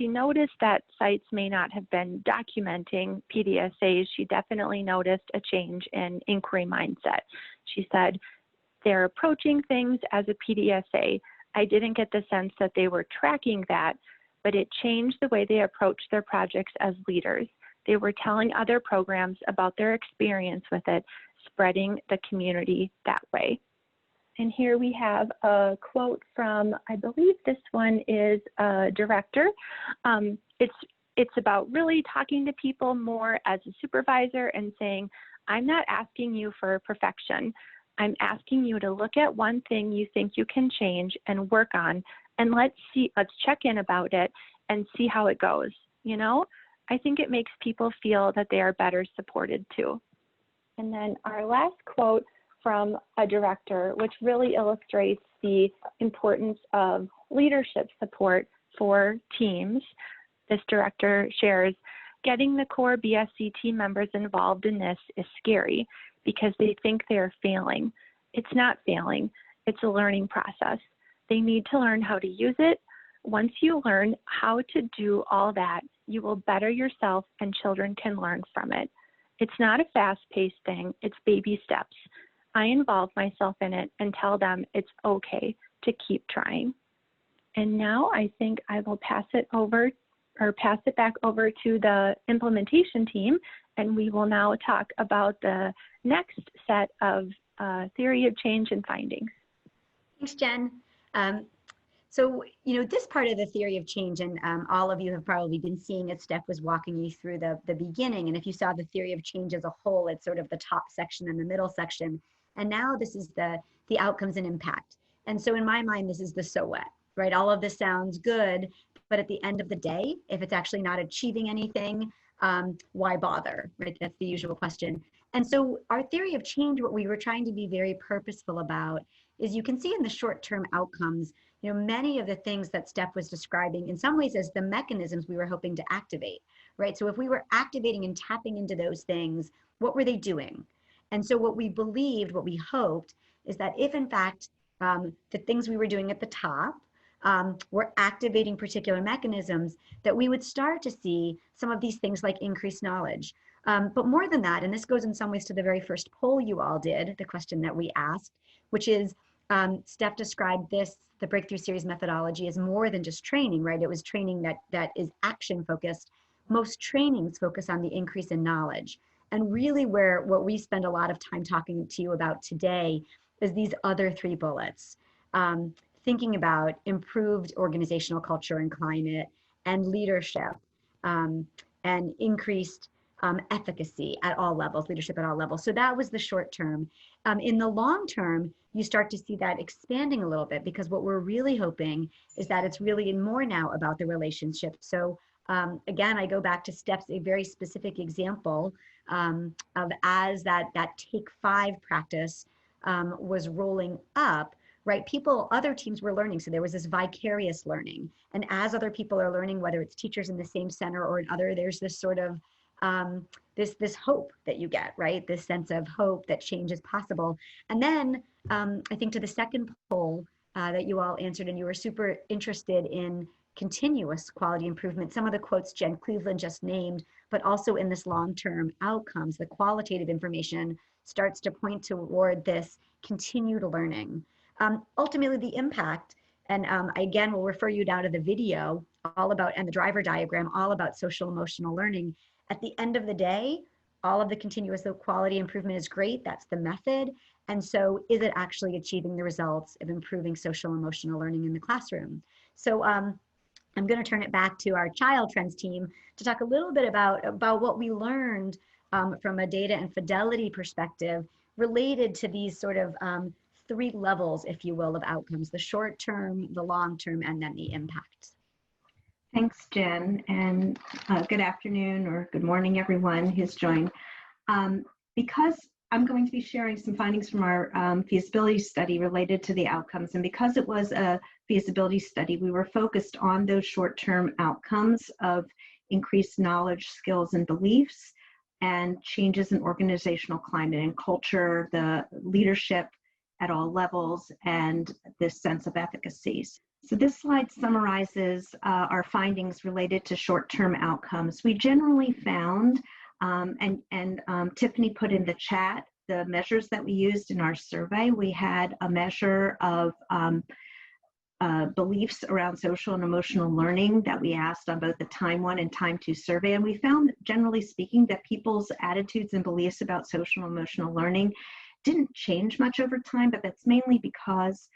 noticed that sites may not have been documenting PDSAs, she definitely noticed a change in inquiry mindset. She said, they're approaching things as a PDSA. I didn't get the sense that they were tracking that, but it changed the way they approached their projects as leaders. They were telling other programs about their experience with it, spreading the community that way. And here we have a quote from, I believe this one is a director. It's about really talking to people more as a supervisor and saying, I'm not asking you for perfection. I'm asking you to look at one thing you think you can change and work on, and let's check in about it and see how it goes. You know, I think it makes people feel that they are better supported too. And then our last quote from a director, which really illustrates the importance of leadership support for teams. This director shares, getting the core BSC team members involved in this is scary because they think they're failing. It's not failing, it's a learning process. They need to learn how to use it. Once you learn how to do all that, you will better yourself and children can learn from it. It's not a fast-paced thing, it's baby steps. I involve myself in it and tell them it's okay to keep trying. And now I think I will pass it back over to the implementation team, and we will now talk about the next set of theory of change and findings. Thanks, Jen. So, this part of the theory of change, and all of you have probably been seeing it, Steph was walking you through the beginning, and if you saw the theory of change as a whole, it's sort of the top section and the middle section. And now this is the outcomes and impact. And so in my mind, this is the so what, right? All of this sounds good, but at the end of the day, if it's actually not achieving anything, why bother, right? That's the usual question. And so our theory of change, what we were trying to be very purposeful about is, you can see in the short-term outcomes, many of the things that Steph was describing in some ways as the mechanisms we were hoping to activate, right? So if we were activating and tapping into those things, what were they doing? And so what we believed, what we hoped, is that if in fact the things we were doing at the top were activating particular mechanisms, that we would start to see some of these things like increased knowledge. But more than that, and this goes in some ways to the very first poll you all did, the question that we asked, which is, Steph described the Breakthrough Series methodology as more than just training, right? It was training that is action focused. Most trainings focus on the increase in knowledge. And really what we spend a lot of time talking to you about today is these other three bullets. Thinking about improved organizational culture and climate, and leadership, and increased efficacy at all levels, leadership at all levels. So that was the short term. In the long term, you start to see that expanding a little bit, because what we're really hoping is that it's really more now about the relationship. So again, I go back to Steph's a very specific example of as that Take 5 practice was rolling up, right? Other teams were learning. So there was this vicarious learning. And as other people are learning, whether it's teachers in the same center or in other, there's this sort of this hope that you get, right? This sense of hope that change is possible. And then I think to the second poll that you all answered, and you were super interested in continuous quality improvement, some of the quotes Jen Cleveland just named, but also in this long-term outcomes, the qualitative information starts to point toward this continued learning. Ultimately, the impact, and again, we'll refer you down to the video and the driver diagram, all about social emotional learning. At the end of the day, all of the continuous quality improvement is great. That's the method. And so is it actually achieving the results of improving social emotional learning in the classroom? So I'm going to turn it back to our Child Trends team to talk a little bit about what we learned from a data and fidelity perspective related to these sort of three levels, if you will, of outcomes: the short term, the long term, and then the impact. Thanks, Jen, and good afternoon or good morning, everyone who's joined. Because I'm going to be sharing some findings from our feasibility study related to the outcomes, and because it was a feasibility study, we were focused on those short-term outcomes of increased knowledge, skills, and beliefs, and changes in organizational climate and culture, the leadership at all levels, and this sense of efficacy. So this slide summarizes our findings related to short-term outcomes. We generally found, Tiffany put in the chat, the measures that we used in our survey. We had a measure of beliefs around social and emotional learning that we asked on both the Time 1 and Time 2 survey. And we found, generally speaking, that people's attitudes and beliefs about social and emotional learning didn't change much over time, but that's mainly because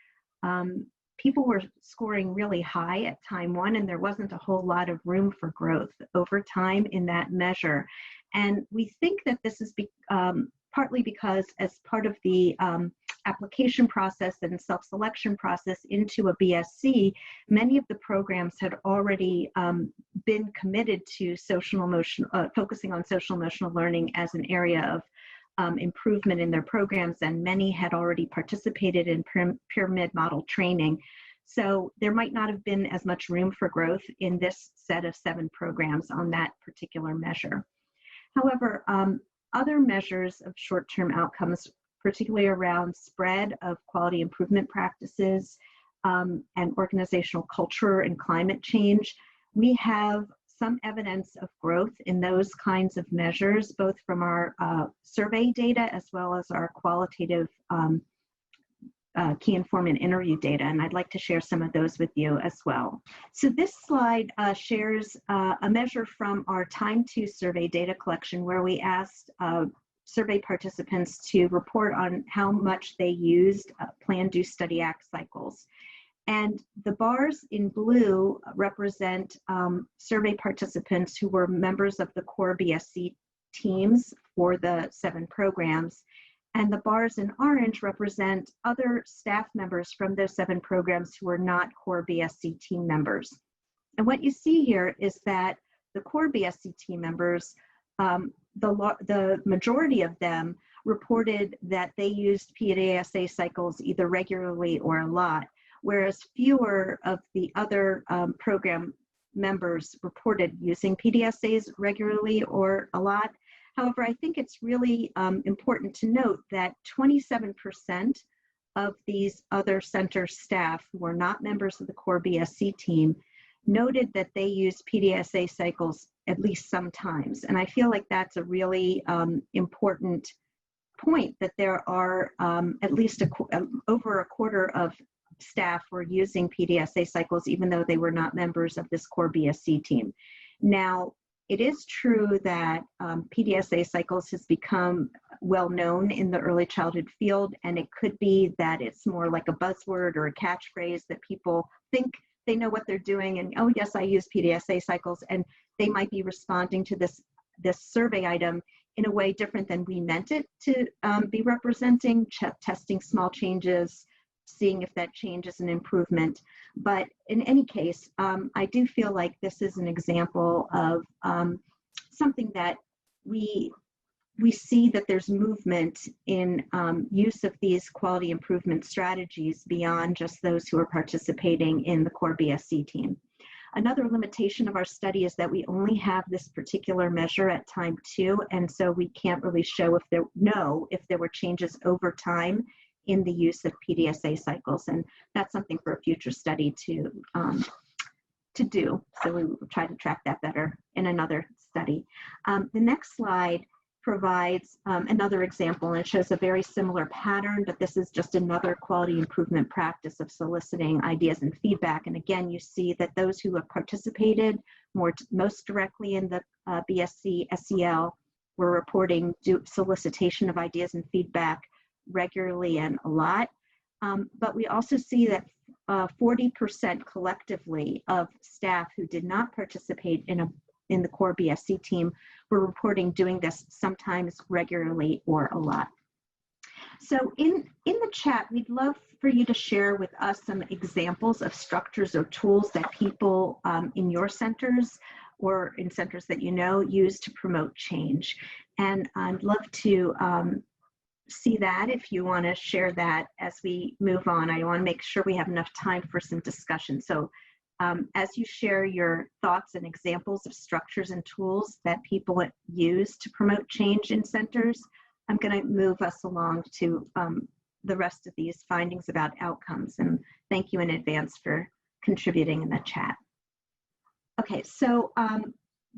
people were scoring really high at Time 1, and there wasn't a whole lot of room for growth over time in that measure. And we think that this is partly because as part of the application process and self-selection process into a BSc, many of the programs had already been committed to focusing on social emotional learning as an area of improvement in their programs, and many had already participated in pyramid model training. So there might not have been as much room for growth in this set of 7 programs on that particular measure. However, other measures of short-term outcomes, particularly around spread of quality improvement practices and organizational culture and climate change, we have some evidence of growth in those kinds of measures, both from our survey data as well as our qualitative key informant interview data. And I'd like to share some of those with you as well. So this slide shares a measure from our Time 2 survey data collection, where we asked survey participants to report on how much they used Plan, Do, Study, Act cycles. And the bars in blue represent survey participants who were members of the core BSc teams for the 7 programs. And the bars in orange represent other staff members from those 7 programs who are not core BSc team members. And what you see here is that the core BSc team members, the majority of them reported that they used PDSA cycles either regularly or a lot, whereas fewer of the other program members reported using PDSAs regularly or a lot. However, I think it's really important to note that 27% of these other center staff who were not members of the core BSc team noted that they use PDSA cycles at least sometimes. And I feel like that's a really important point, that there are at least over a quarter of staff were using PDSA cycles, even though they were not members of this core BSc team. Now, it is true that PDSA cycles has become well known in the early childhood field, and it could be that it's more like a buzzword or a catchphrase that people think they know what they're doing, and oh yes, I use PDSA cycles, and they might be responding to this survey item in a way different than we meant it to be representing, testing small changes, seeing if that change is an improvement. But in any case, I do feel like this is an example of something that we see that there's movement in use of these quality improvement strategies beyond just those who are participating in the core BSc team. Another limitation of our study is that we only have this particular measure at Time 2, and so we can't really know if there were changes over time in the use of PDSA cycles, and that's something for a future study to do. So we will try to track that better in another study. The next slide provides another example, and it shows a very similar pattern, but this is just another quality improvement practice of soliciting ideas and feedback. And again, you see that those who have participated most directly in the BSC-SEL were reporting solicitation of ideas and feedback regularly and a lot. But we also see that 40% collectively of staff who did not participate in the core BSc team were reporting doing this sometimes regularly or a lot. So in the chat, we'd love for you to share with us some examples of structures or tools that people in your centers or in centers that you know use to promote change. And I'd love to see that if you want to share that as we move on. I want to make sure we have enough time for some discussion. So as you share your thoughts and examples of structures and tools that people use to promote change in centers, I'm going to move us along to the rest of these findings about outcomes. And thank you in advance for contributing in the chat. Okay, so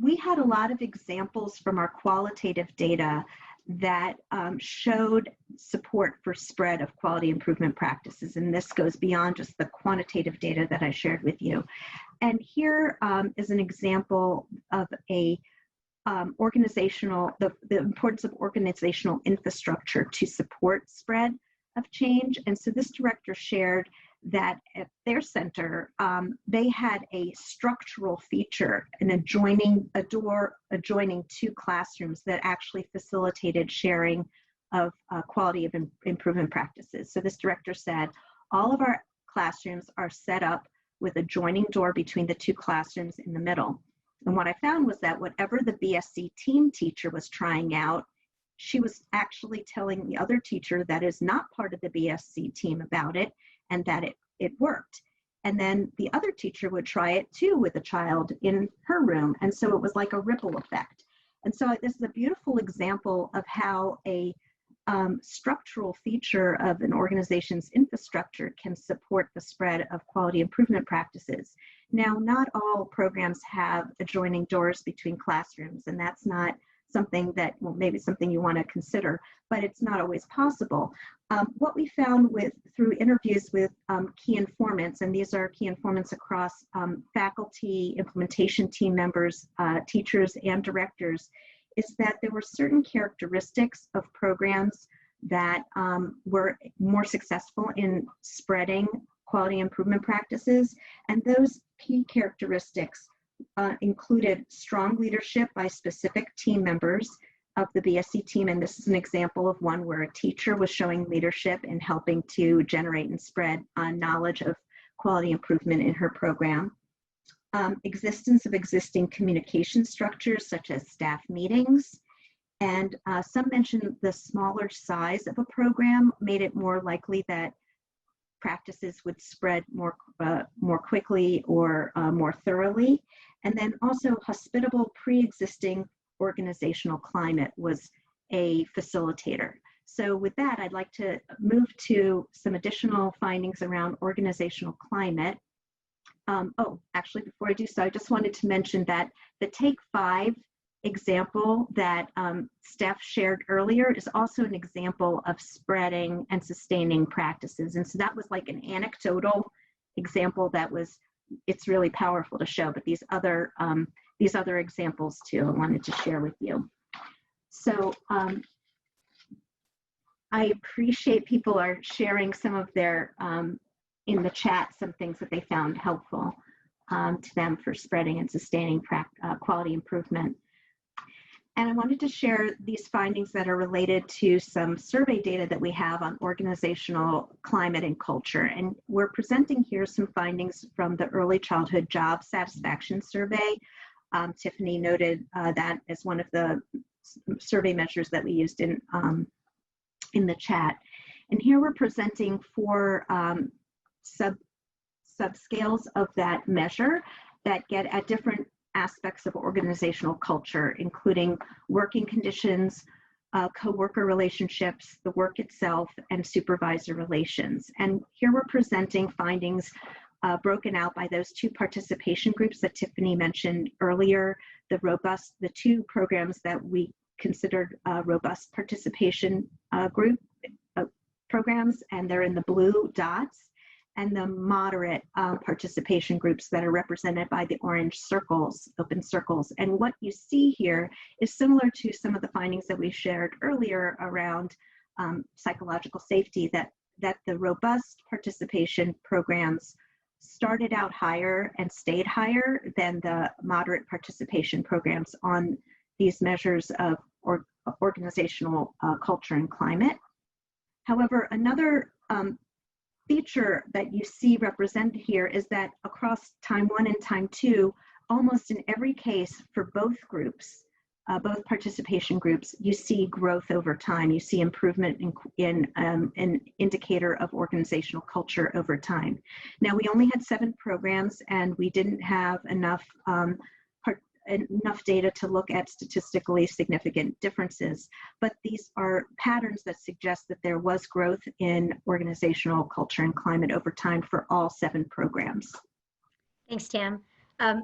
we had a lot of examples from our qualitative data that showed support for spread of quality improvement practices, and this goes beyond just the quantitative data that I shared with you. And here is an example of a the importance of organizational infrastructure to support spread of change. And so this director shared that at their center, they had a structural feature, a door adjoining two classrooms that actually facilitated sharing of quality of improvement practices. So this director said, all of our classrooms are set up with a joining door between the two classrooms in the middle. And what I found was that whatever the BSC team teacher was trying out, she was actually telling the other teacher that is not part of the BSC team about it, and that it worked. And then the other teacher would try it too with a child in her room. And so it was like a ripple effect. And so this is a beautiful example of how a structural feature of an organization's infrastructure can support the spread of quality improvement practices. Now, not all programs have adjoining doors between classrooms, and that's not something that, well, maybe something you want to consider, but it's not always possible. What we found through interviews with key informants, and these are key informants across faculty, implementation team members, teachers, and directors, is that there were certain characteristics of programs that were more successful in spreading quality improvement practices. And those key characteristics included strong leadership by specific team members of the BSC team. And this is an example of one where a teacher was showing leadership and helping to generate and spread knowledge of quality improvement in her program. Existence of existing communication structures such as staff meetings. And some mentioned the smaller size of a program made it more likely that practices would spread more quickly or more thoroughly. And then also hospitable pre-existing organizational climate was a facilitator. So with that, I'd like to move to some additional findings around organizational climate. Actually, before I do so, I just wanted to mention that the Take 5 example that Steph shared earlier is also an example of spreading and sustaining practices. And so that was like an anecdotal example that it's really powerful to show, but these other examples too, I wanted to share with you. So I appreciate people are sharing some of their, in the chat, some things that they found helpful to them for spreading and sustaining quality improvement. And I wanted to share these findings that are related to some survey data that we have on organizational climate and culture. And we're presenting here some findings from the Early Childhood Job Satisfaction Survey. Tiffany noted that as one of the survey measures that we used in the chat. And here we're presenting 4 subscales of that measure that get at different aspects of organizational culture, including working conditions, co-worker relationships, the work itself, and supervisor relations. And here we're presenting findings broken out by those 2 participation groups that Tiffany mentioned earlier, the 2 programs that we considered robust participation group programs, and they're in the blue dots, and the moderate participation groups that are represented by the orange circles, open circles. And what you see here is similar to some of the findings that we shared earlier around psychological safety, that the robust participation programs started out higher and stayed higher than the moderate participation programs on these measures of organizational culture and climate. However, another feature that you see represented here is that across time 1 and time 2, almost in every case for both groups, both participation groups, you see growth over time. You see improvement in an indicator of organizational culture over time. Now, we only had 7 programs, and we didn't have enough data to look at statistically significant differences, but these are patterns that suggest that there was growth in organizational culture and climate over time for all 7 programs. Thanks, Tam.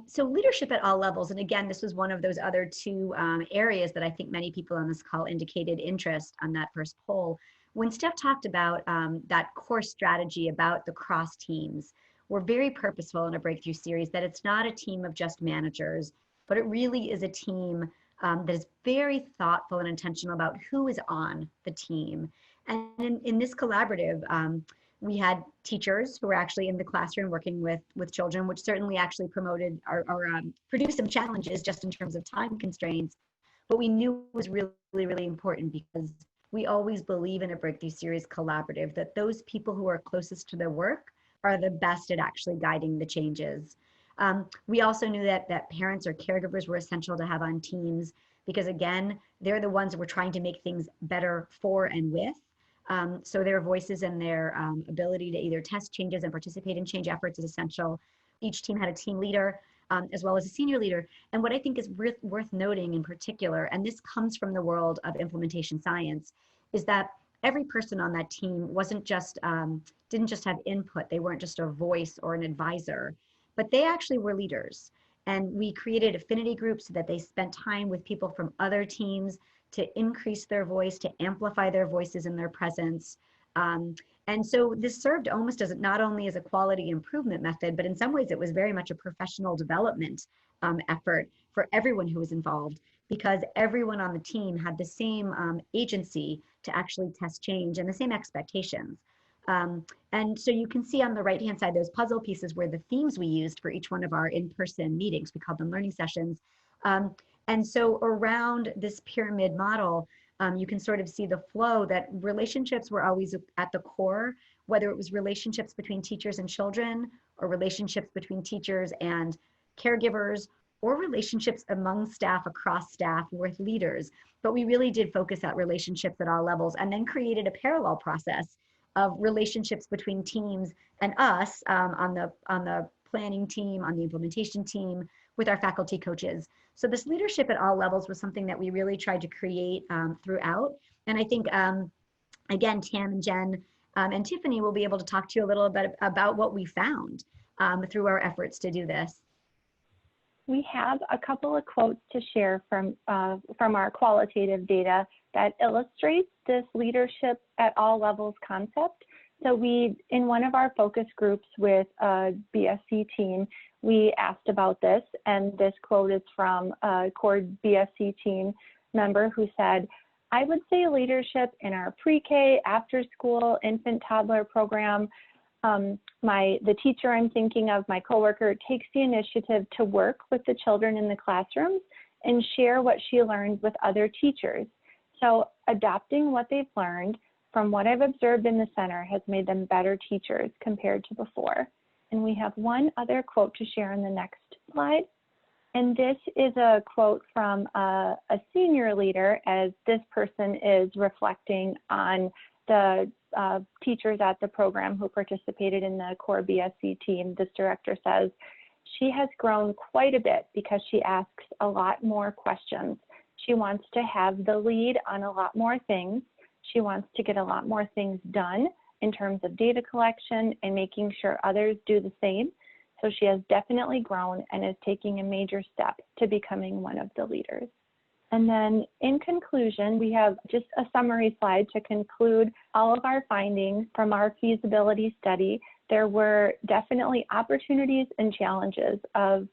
So leadership at all levels, and again, this was one of those other two areas that I think many people on this call indicated interest on that first poll. When Steph talked about that core strategy about the cross teams, we're very purposeful in a breakthrough series that it's not a team of just managers, but it really is a team that is very thoughtful and intentional about who is on the team. And in this collaborative, we had teachers who were actually in the classroom working with children, which certainly actually promoted or produced some challenges just in terms of time constraints. But we knew it was really, really important because we always believe in a breakthrough series collaborative that those people who are closest to their work are the best at actually guiding the changes. We also knew that parents or caregivers were essential to have on teams because, again, they're the ones that we're trying to make things better for and with. So their voices and their ability to either test changes and participate in change efforts is essential. Each team had a team leader as well as a senior leader. And what I think is worth noting in particular, and this comes from the world of implementation science, is that every person on that team wasn't just, didn't just have input. They weren't just a voice or an advisor, but they actually were leaders. And we created affinity groups so that they spent time with people from other teams to increase their voice, to amplify their voices and their presence. And so this served almost as not only as a quality improvement method, but in some ways it was very much a professional development effort for everyone who was involved, because everyone on the team had the same agency to actually test change and the same expectations. And so you can see on the right-hand side, those puzzle pieces were the themes we used for each one of our in-person meetings. We called them learning sessions. And so around this pyramid model, you can sort of see the flow that relationships were always at the core, whether it was relationships between teachers and children, or relationships between teachers and caregivers, or relationships among staff, across staff, with leaders. But we really did focus at relationships at all levels, and then created a parallel process of relationships between teams and us on the planning team, on the implementation team, with our faculty coaches. So this leadership at all levels was something that we really tried to create throughout. And I think, again, Tam and Jen and Tiffany will be able to talk to you a little bit about what we found through our efforts to do this. We have a couple of quotes to share from our qualitative data that illustrates this leadership at all levels concept. So in one of our focus groups with a BSC team, we asked about this, and this quote is from a core BSC team member who said, "I would say leadership in our pre-K, after school, infant toddler program. The teacher I'm thinking of, my coworker, takes the initiative to work with the children in the classrooms and share what she learned with other teachers. So adopting what they've learned from what I've observed in the center has made them better teachers compared to before." And we have one other quote to share in the next slide. And this is a quote from a senior leader, as this person is reflecting on the teachers at the program who participated in the core BSC team. This director says, "She has grown quite a bit because she asks a lot more questions. She wants to have the lead on a lot more things. She wants to get a lot more things done in terms of data collection and making sure others do the same. So she has definitely grown and is taking a major step to becoming one of the leaders." And then in conclusion, we have just a summary slide to conclude all of our findings from our feasibility study. There were definitely opportunities and challenges of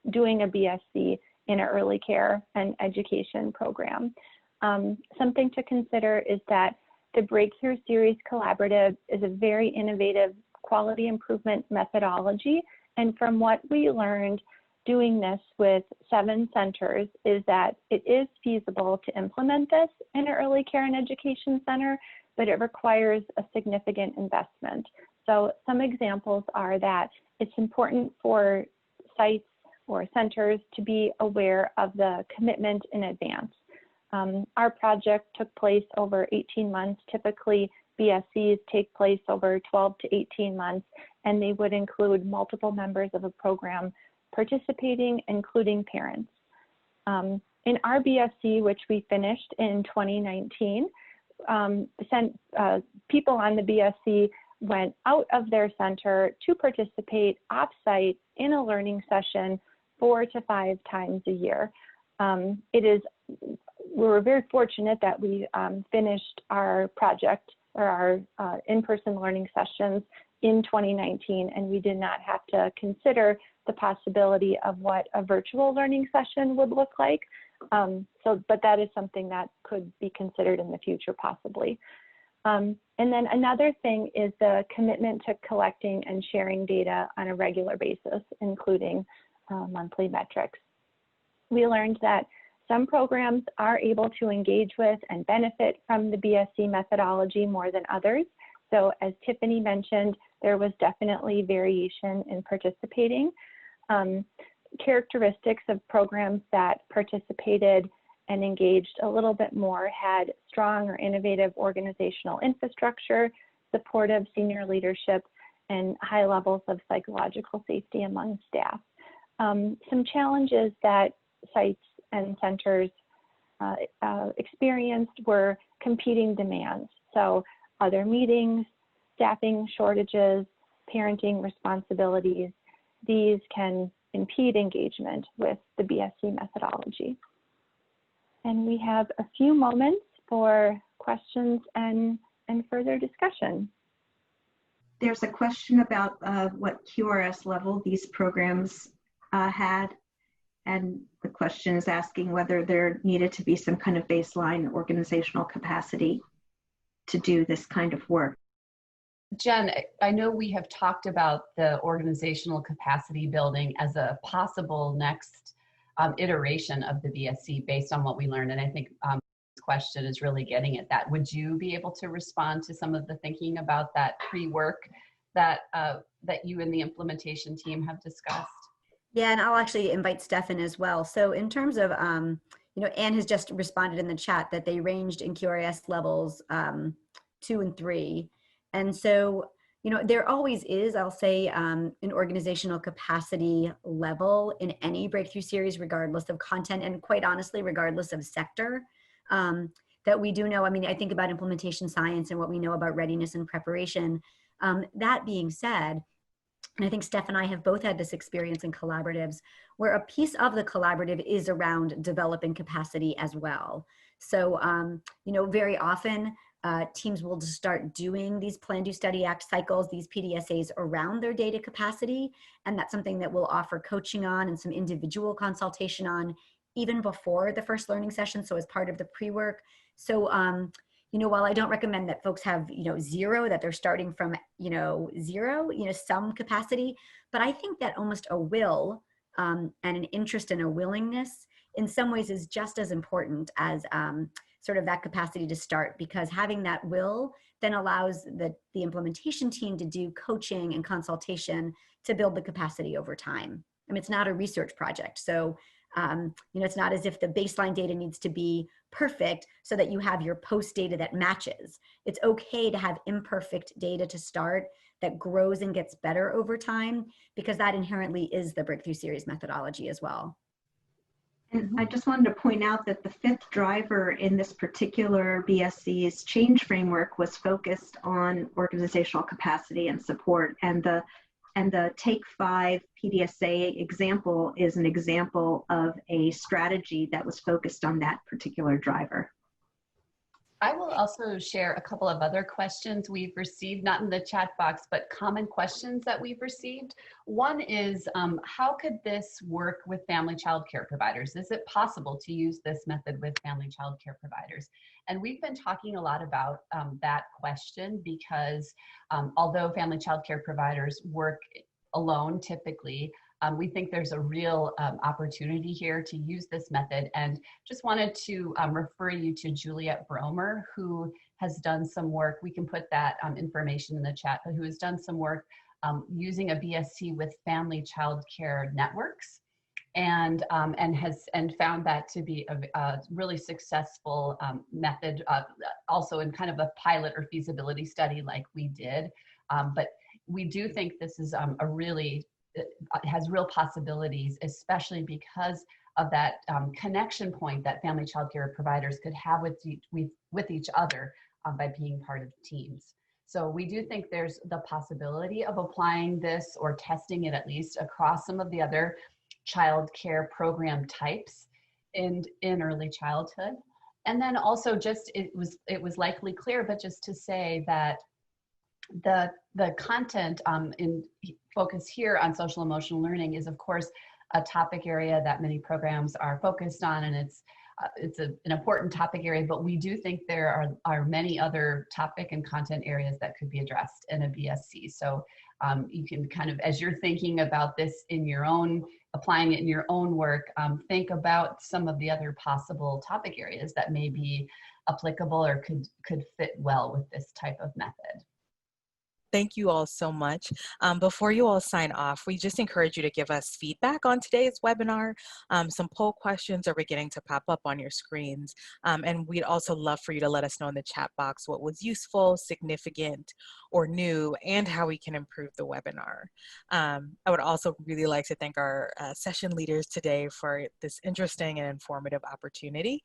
doing a BSC in an early care and education program. Something to consider is that the Breakthrough Series Collaborative is a very innovative quality improvement methodology. And from what we learned doing this with 7 centers is that it is feasible to implement this in an early care and education center, but it requires a significant investment. So some examples are that it's important for sites or centers to be aware of the commitment in advance. Our project took place over 18 months. Typically, BSCs take place over 12 to 18 months, and they would include multiple members of a program participating, including parents. In our BSC, which we finished in 2019, people on the BSC went out of their center to participate off-site in a learning session 4 to 5 times a year. We were very fortunate that we finished our project or our in-person learning sessions in 2019, and we did not have to consider the possibility of what a virtual learning session would look like. But that is something that could be considered in the future possibly. And then another thing is the commitment to collecting and sharing data on a regular basis, including monthly metrics. We learned that some programs are able to engage with and benefit from the BSC methodology more than others. So as Tiffany mentioned, there was definitely variation in participating. Characteristics of programs that participated and engaged a little bit more had strong or innovative organizational infrastructure, supportive senior leadership, and high levels of psychological safety among staff. Some challenges that sites and centers experienced were competing demands. So other meetings, staffing shortages, parenting responsibilities, these can impede engagement with the BSC methodology. And we have a few moments for questions and further discussion. There's a question about what QRS level these programs had. And the question is asking whether there needed to be some kind of baseline organizational capacity to do this kind of work. Jen, I know we have talked about the organizational capacity building as a possible next iteration of the BSC based on what we learned. And I think this question is really getting at that. Would you be able to respond to some of the thinking about that pre-work that you and the implementation team have discussed? Yeah, and I'll actually invite Stefan as well. So in terms of, Anne has just responded in the chat that they ranged in QRS levels 2 and 3. And so, there always is, I'll say, an organizational capacity level in any breakthrough series, regardless of content, and quite honestly, regardless of sector, that we do know. I mean, I think about implementation science and what we know about readiness and preparation. That being said, and I think Steph and I have both had this experience in collaboratives where a piece of the collaborative is around developing capacity as well. So, very often teams will just start doing these plan, do, study, act cycles, these PDSAs around their data capacity. And that's something that we'll offer coaching on and some individual consultation on even before the first learning session. So as part of the pre-work. So, while I don't recommend that folks have, zero, that they're starting from, zero, some capacity, but I think that almost a will and an interest and a willingness in some ways is just as important as sort of that capacity to start, because having that will then allows the implementation team to do coaching and consultation to build the capacity over time. I mean, it's not a research project. So, it's not as if the baseline data needs to be perfect so that you have your post data that matches. It's okay to have imperfect data to start that grows and gets better over time, because that inherently is the breakthrough series methodology as well. And I just wanted to point out that the 5th driver in this particular BSC's change framework was focused on organizational capacity and support. And the Take 5 PDSA example is an example of a strategy that was focused on that particular driver. I will also share a couple of other questions we've received, not in the chat box, but common questions that we've received. One is, how could this work with family child care providers? Is it possible to use this method with family child care providers? And we've been talking a lot about that question because although family child care providers work alone typically, we think there's a real opportunity here to use this method, and just wanted to refer you to Juliet Bromer, who has done some work. We can put that information in the chat, but who has done some work using a BSC with family child care networks, and found that to be a really successful method, also in kind of a pilot or feasibility study like we did. But we do think this is has real possibilities, especially because of that connection point that family child care providers could have with each other by being part of teams. So we do think there's the possibility of applying this or testing it at least across some of the other child care program types in early childhood. And then also just, it was likely clear, but just to say that the content in focus here on social emotional learning is of course a topic area that many programs are focused on, and it's an important topic area, but we do think there are many other topic and content areas that could be addressed in a BSc. So you can kind of, as you're thinking about this in your own, applying it in your own work, think about some of the other possible topic areas that may be applicable or could fit well with this type of method. Thank you all so much. Before you all sign off, we just encourage you to give us feedback on today's webinar. Some poll questions are beginning to pop up on your screens. And we'd also love for you to let us know in the chat box what was useful, significant, or new, and how we can improve the webinar. I would also really like to thank our session leaders today for this interesting and informative opportunity.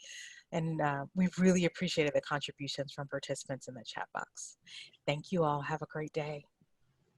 And we've really appreciated the contributions from participants in the chat box. Thank you all. Have a great day.